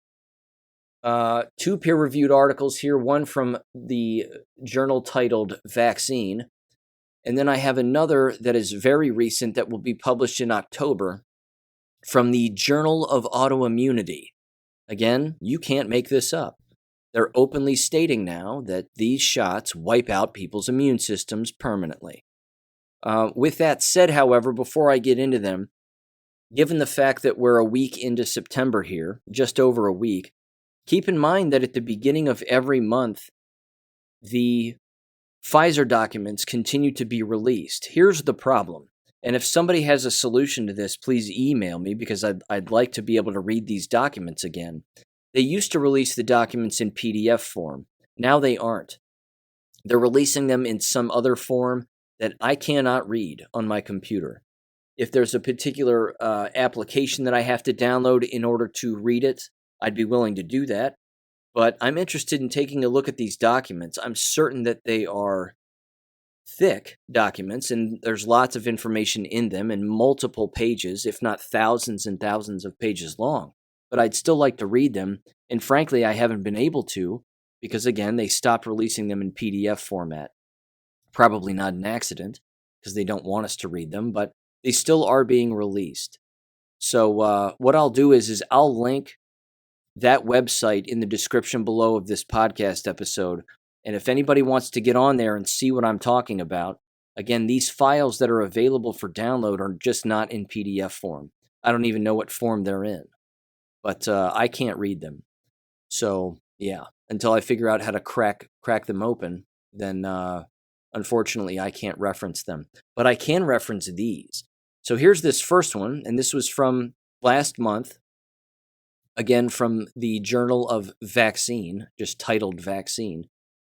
Two peer-reviewed articles here, one from the journal titled Vaccine, and then I have another that is very recent that will be published in October from the Journal of Autoimmunity. Again, you can't make this up. They're openly stating now that these shots wipe out people's immune systems permanently. With that said, however, before I get into them, given the fact that we're a week into September here, just over a week, keep in mind that at the beginning of every month, the Pfizer documents continue to be released. Here's the problem. And if somebody has a solution to this, please email me because I'd like to be able to read these documents again. They used to release the documents in PDF form. Now they aren't. They're releasing them in some other form that I cannot read on my computer. If there's a particular application that I have to download in order to read it, I'd be willing to do that. But I'm interested in taking a look at these documents. I'm certain that they are thick documents, and there's lots of information in them and multiple pages, if not thousands and thousands of pages long. But I'd still like to read them, and frankly, I haven't been able to because, again, they stopped releasing them in PDF format. Probably not an accident because they don't want us to read them, but they still are being released. So what I'll do is I'll link that website in the description below of this podcast episode. And if anybody wants to get on there and see what I'm talking about, again, these files that are available for download are just not in PDF form. I don't even know what form they're in, but I can't read them. So yeah, until I figure out how to crack them open, then unfortunately I can't reference them. But I can reference these. So here's this first one, and this was from last month. Again, from the Journal of Vaccine, just titled Vaccine.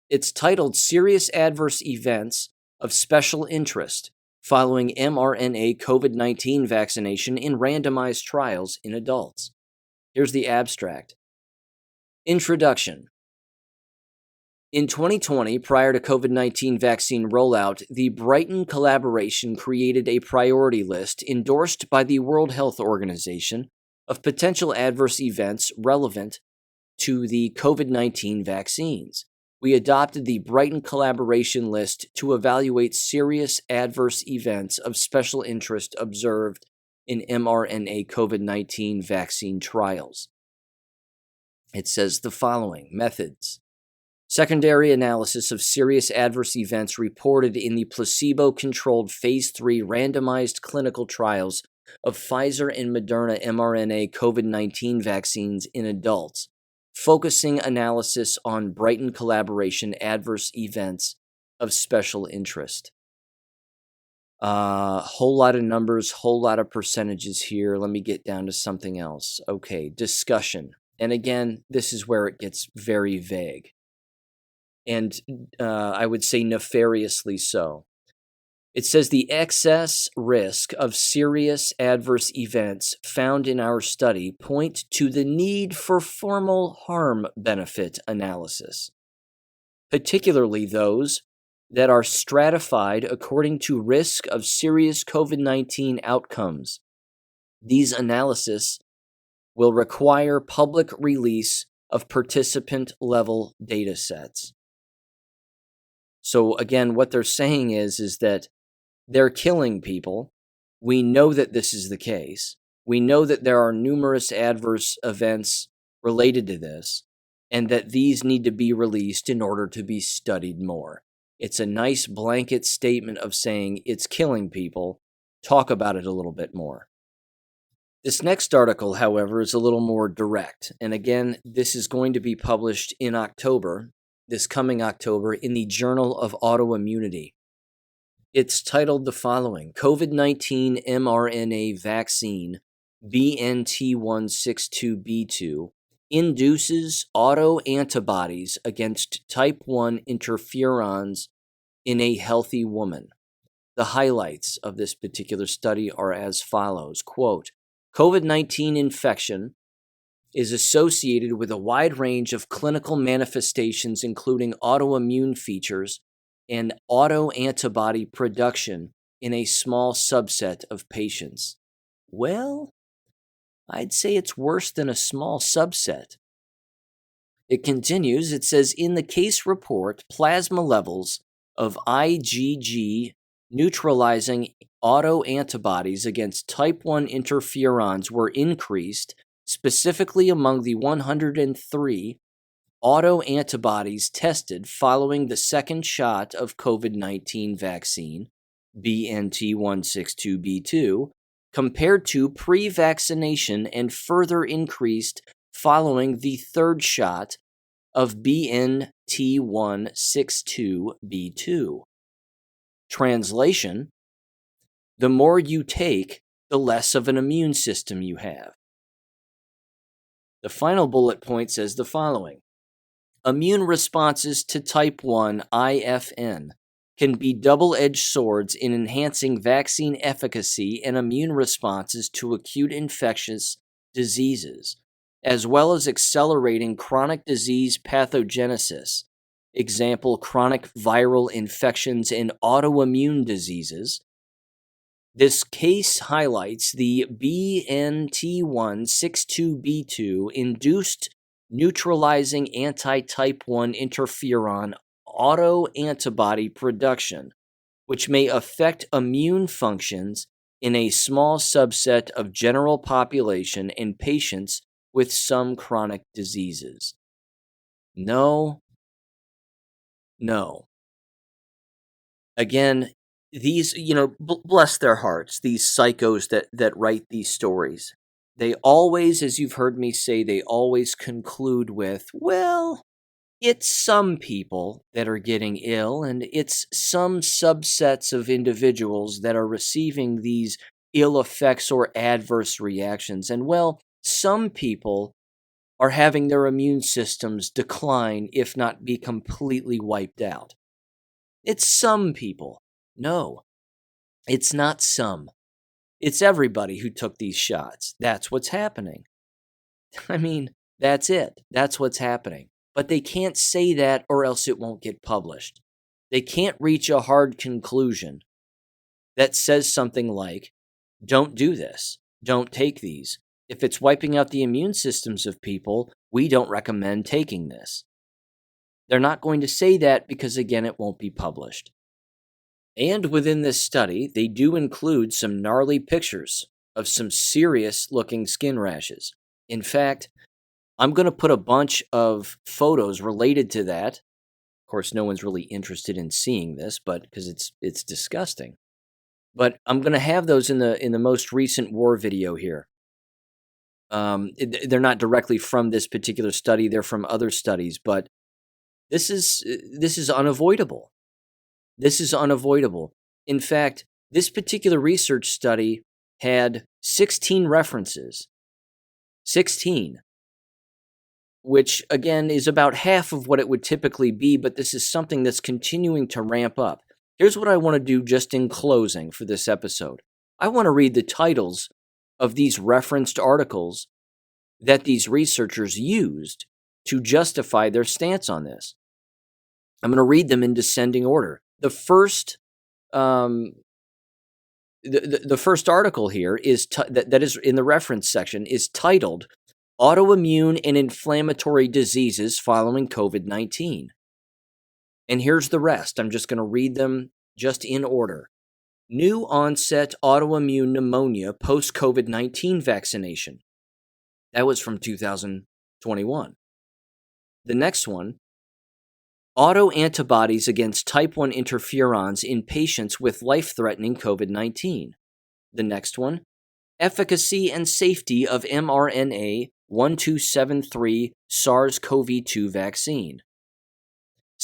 It's titled Serious Adverse Events of Special Interest Following mRNA COVID-19 Vaccination in Randomized Trials in Adults. Here's the abstract. Introduction. In 2020, prior to COVID-19 vaccine rollout, the Brighton collaboration created a priority list endorsed by the World Health Organization of potential adverse events relevant to the COVID-19 vaccines. We adopted the Brighton collaboration list to evaluate serious adverse events of special interest observed in mRNA COVID-19 vaccine trials. It says the following methods. Secondary analysis of serious adverse events reported in the placebo-controlled Phase 3 randomized clinical trials of Pfizer and Moderna mRNA COVID-19 vaccines in adults, focusing analysis on Brighton collaboration adverse events of special interest. Whole lot of numbers, whole lot of percentages here. Let me get down to something else. Okay, discussion. And again, this is where it gets very vague. And I would say nefariously so. It says the excess risk of serious adverse events found in our study point to the need for formal harm-benefit analysis, particularly those that are stratified according to risk of serious COVID-19 outcomes. These analyses will require public release of participant-level data sets. So again, what they're saying is that they're killing people. We know that this is the case. We know that there are numerous adverse events related to this, and that these need to be released in order to be studied more. It's a nice blanket statement of saying it's killing people. Talk about it a little bit more. This next article, however, is a little more direct. And again, this is going to be published in October. this coming October in the Journal of Autoimmunity. It's titled the following: COVID-19 mRNA vaccine BNT162b2 induces autoantibodies against type 1 interferons in a healthy woman. The highlights of this particular study are as follows. Quote, COVID-19 infection is associated with a wide range of clinical manifestations, including autoimmune features and autoantibody production in a small subset of patients. Well, I'd say it's worse than a small subset. It continues, it says, in the case report, plasma levels of IgG neutralizing autoantibodies against type 1 interferons were increased, specifically among the 103 autoantibodies tested following the second shot of COVID-19 vaccine, BNT162b2, compared to pre-vaccination, and further increased following the third shot of BNT162b2. Translation: the more you take, the less of an immune system you have. The final bullet point says the following: immune responses to type 1 IFN can be double-edged swords in enhancing vaccine efficacy and immune responses to acute infectious diseases, as well as accelerating chronic disease pathogenesis, example, chronic viral infections and autoimmune diseases. This case highlights the BNT162b2 induced neutralizing anti-type 1 interferon autoantibody production, which may affect immune functions in a small subset of general population and patients with some chronic diseases. No. Again, these, bless their hearts, these psychos that write these stories. They always, as you've heard me say, they always conclude with, well, it's some people that are getting ill, and it's some subsets of individuals that are receiving these ill effects or adverse reactions. And, well, some people are having their immune systems decline, if not be completely wiped out. It's some people. No, it's not some. It's everybody who took these shots. That's what's happening. I mean, that's it. That's what's happening. But they can't say that or else it won't get published. They can't reach a hard conclusion that says something like, don't do this, don't take these. If it's wiping out the immune systems of people, we don't recommend taking this. They're not going to say that because, again, it won't be published. And within this study, they do include some gnarly pictures of some serious-looking skin rashes. In fact, I'm going to put a bunch of photos related to that. Of course, no one's really interested in seeing this, but because it's disgusting. But I'm going to have those in the most recent war video here. They're not directly from this particular study; they're from other studies. But this is unavoidable. This is unavoidable. In fact, this particular research study had 16 references. 16. Which, again, is about half of what it would typically be, but this is something that's continuing to ramp up. Here's what I want to do just in closing for this episode. I want to read the titles of these referenced articles that these researchers used to justify their stance on this. I'm going to read them in descending order. The first article here is that is in the reference section is titled Autoimmune and Inflammatory Diseases Following COVID-19. And here's the rest. I'm just going to read them just in order. New onset autoimmune pneumonia post-COVID-19 vaccination. That was from 2021. The next one, autoantibodies against type 1 interferons in patients with life-threatening COVID-19. The next one, efficacy and safety of mRNA 1273 SARS-CoV-2 vaccine.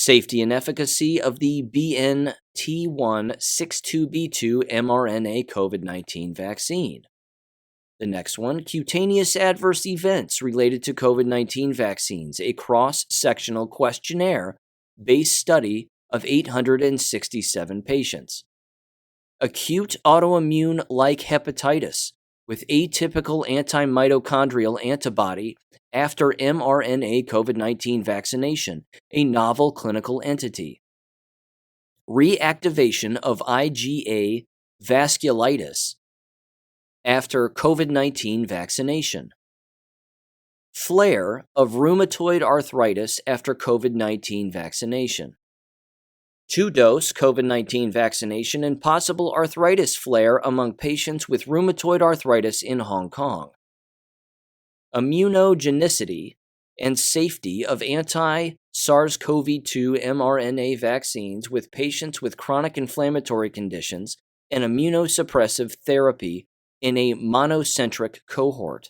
Safety and efficacy of the BNT162b2 mRNA COVID-19 vaccine. The next one, cutaneous adverse events related to COVID-19 vaccines, a cross-sectional questionnaire-based study of 867 patients. Acute autoimmune-like hepatitis with atypical antimitochondrial antibody after mRNA COVID-19 vaccination, a novel clinical entity. Reactivation of IgA vasculitis after COVID-19 vaccination. Flare of rheumatoid arthritis after COVID-19 vaccination. 2-dose COVID-19 vaccination and possible arthritis flare among patients with rheumatoid arthritis in Hong Kong. Immunogenicity and safety of anti-SARS-CoV-2 mRNA vaccines with patients with chronic inflammatory conditions and immunosuppressive therapy in a monocentric cohort.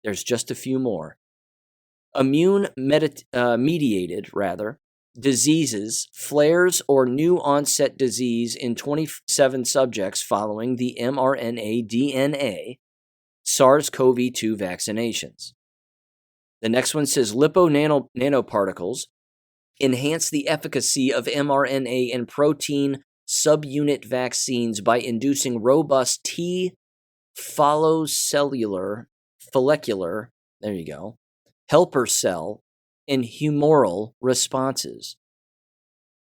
There's just a few more. Mediated diseases, flares, or new onset disease in 27 subjects following the mRNA DNA SARS-CoV-2 vaccinations. The next one says nanoparticles enhance the efficacy of mRNA and protein subunit vaccines by inducing robust T follicular, helper cell, and humoral responses.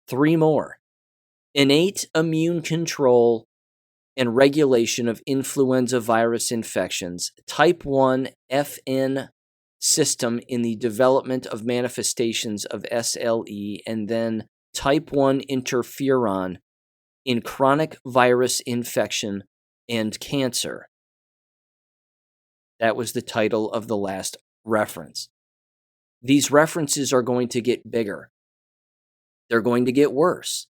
3 more. Innate immune control and regulation of influenza virus infections, type 1 FN system in the development of manifestations of SLE, and then type 1 interferon in chronic virus infection and cancer. That was the title of the last reference. These references are going to get bigger. They're going to get worse.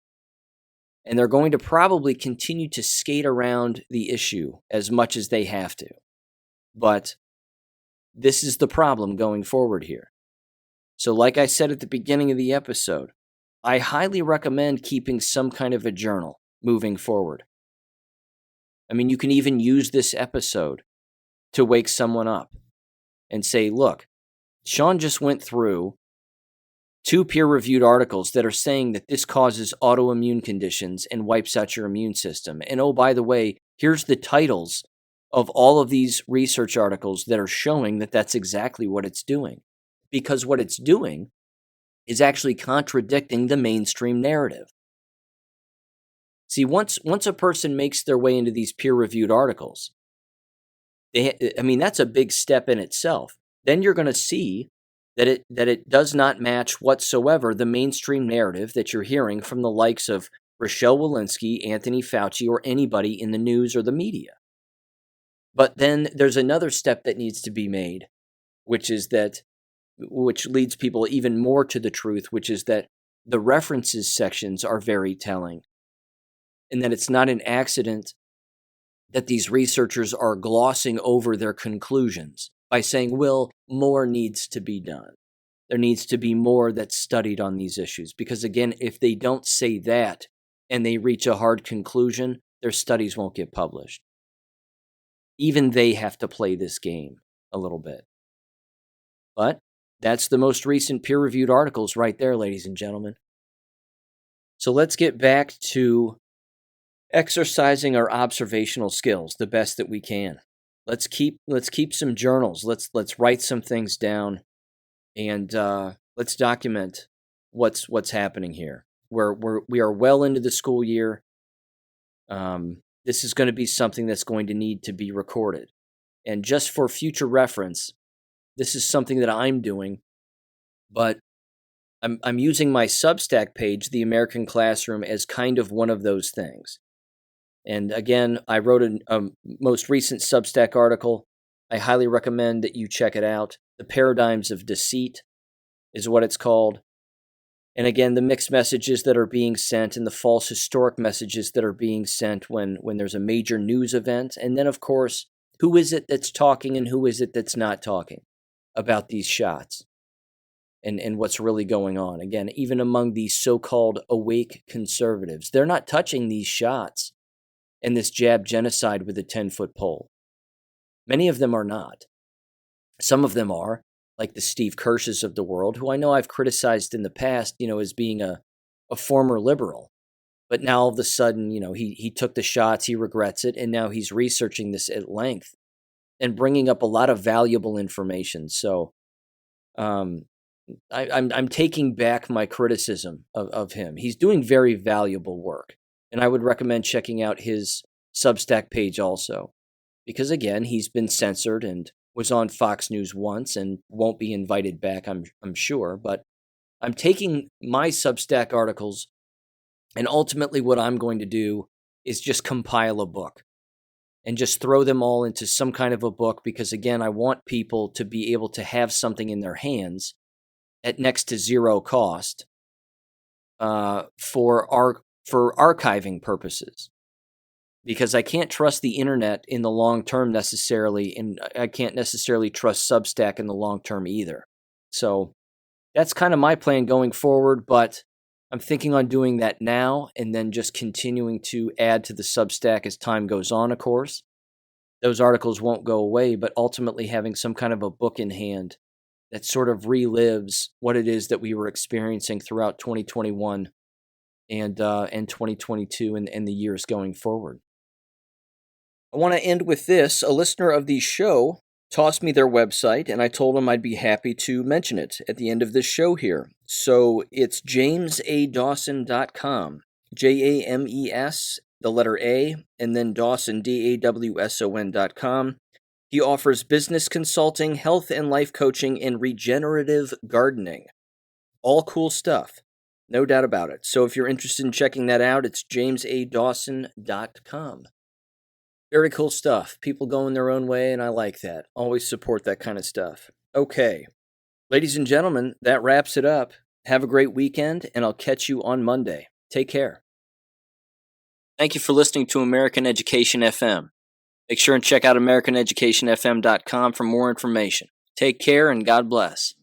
And they're going to probably continue to skate around the issue as much as they have to. But this is the problem going forward here. So like I said at the beginning of the episode, I highly recommend keeping some kind of a journal moving forward. I mean, you can even use this episode to wake someone up and say, look, Sean just went through 2 peer-reviewed articles that are saying that this causes autoimmune conditions and wipes out your immune system. And oh, by the way, here's the titles of all of these research articles that are showing that that's exactly what it's doing. Because what it's doing is actually contradicting the mainstream narrative. See, once a person makes their way into these peer-reviewed articles, that's a big step in itself. Then you're going to see that it does not match whatsoever the mainstream narrative that you're hearing from the likes of Rochelle Walensky, Anthony Fauci, or anybody in the news or the media. But then there's another step that needs to be made, which leads people even more to the truth, which is that the references sections are very telling. And that it's not an accident that these researchers are glossing over their conclusions by saying, well, more needs to be done. There needs to be more that's studied on these issues. Because again, if they don't say that and they reach a hard conclusion, their studies won't get published. Even they have to play this game a little bit. But that's the most recent peer-reviewed articles right there, ladies and gentlemen. So let's get back to exercising our observational skills the best that we can. Let's keep some journals. Let's write some things down, and let's document what's happening here. We are well into the school year. This is going to be something that's going to need to be recorded, and just for future reference, this is something that I'm doing. But I'm using my Substack page, The American Classroom, as kind of one of those things. And again, I wrote a most recent Substack article. I highly recommend that you check it out. The Paradigms of Deceit is what it's called. And again, the mixed messages that are being sent and the false historic messages that are being sent when there's a major news event. And then, of course, who is it that's talking and who is it that's not talking about these shots? and what's really going on. Again, even among these so-called awake conservatives, they're not touching these shots and this jab genocide with a 10-foot pole. Many of them are not. Some of them are, like the Steve Kirsches of the world, who I know I've criticized in the past, as being a former liberal. But now all of a sudden, he took the shots, he regrets it, and now he's researching this at length and bringing up a lot of valuable information. So I'm taking back my criticism of him. He's doing very valuable work, and I would recommend checking out his Substack page also, because again, he's been censored and was on Fox News once and won't be invited back, I'm sure. But I'm taking my Substack articles, and ultimately what I'm going to do is just compile a book and just throw them all into some kind of a book, because again, I want people to be able to have something in their hands at next to zero cost for archiving purposes. Because I can't trust the internet in the long term necessarily, and I can't necessarily trust Substack in the long term either. So that's kind of my plan going forward, but I'm thinking on doing that now and then just continuing to add to the Substack as time goes on, of course. Those articles won't go away, but ultimately having some kind of a book in hand that sort of relives what it is that we were experiencing throughout 2021 and 2022 and the years going forward. I want to end with this. A listener of the show tossed me their website, and I told him I'd be happy to mention it at the end of this show here. So it's jamesadawson.com, JAMES, the letter A, and then Dawson, DAWSON.com. He offers business consulting, health and life coaching, and regenerative gardening. All cool stuff. No doubt about it. So if you're interested in checking that out, it's jamesadawson.com. Very cool stuff. People going their own way, and I like that. Always support that kind of stuff. Okay. Ladies and gentlemen, that wraps it up. Have a great weekend, and I'll catch you on Monday. Take care. Thank you for listening to American Education FM. Make sure and check out AmericanEducationFM.com for more information. Take care, and God bless.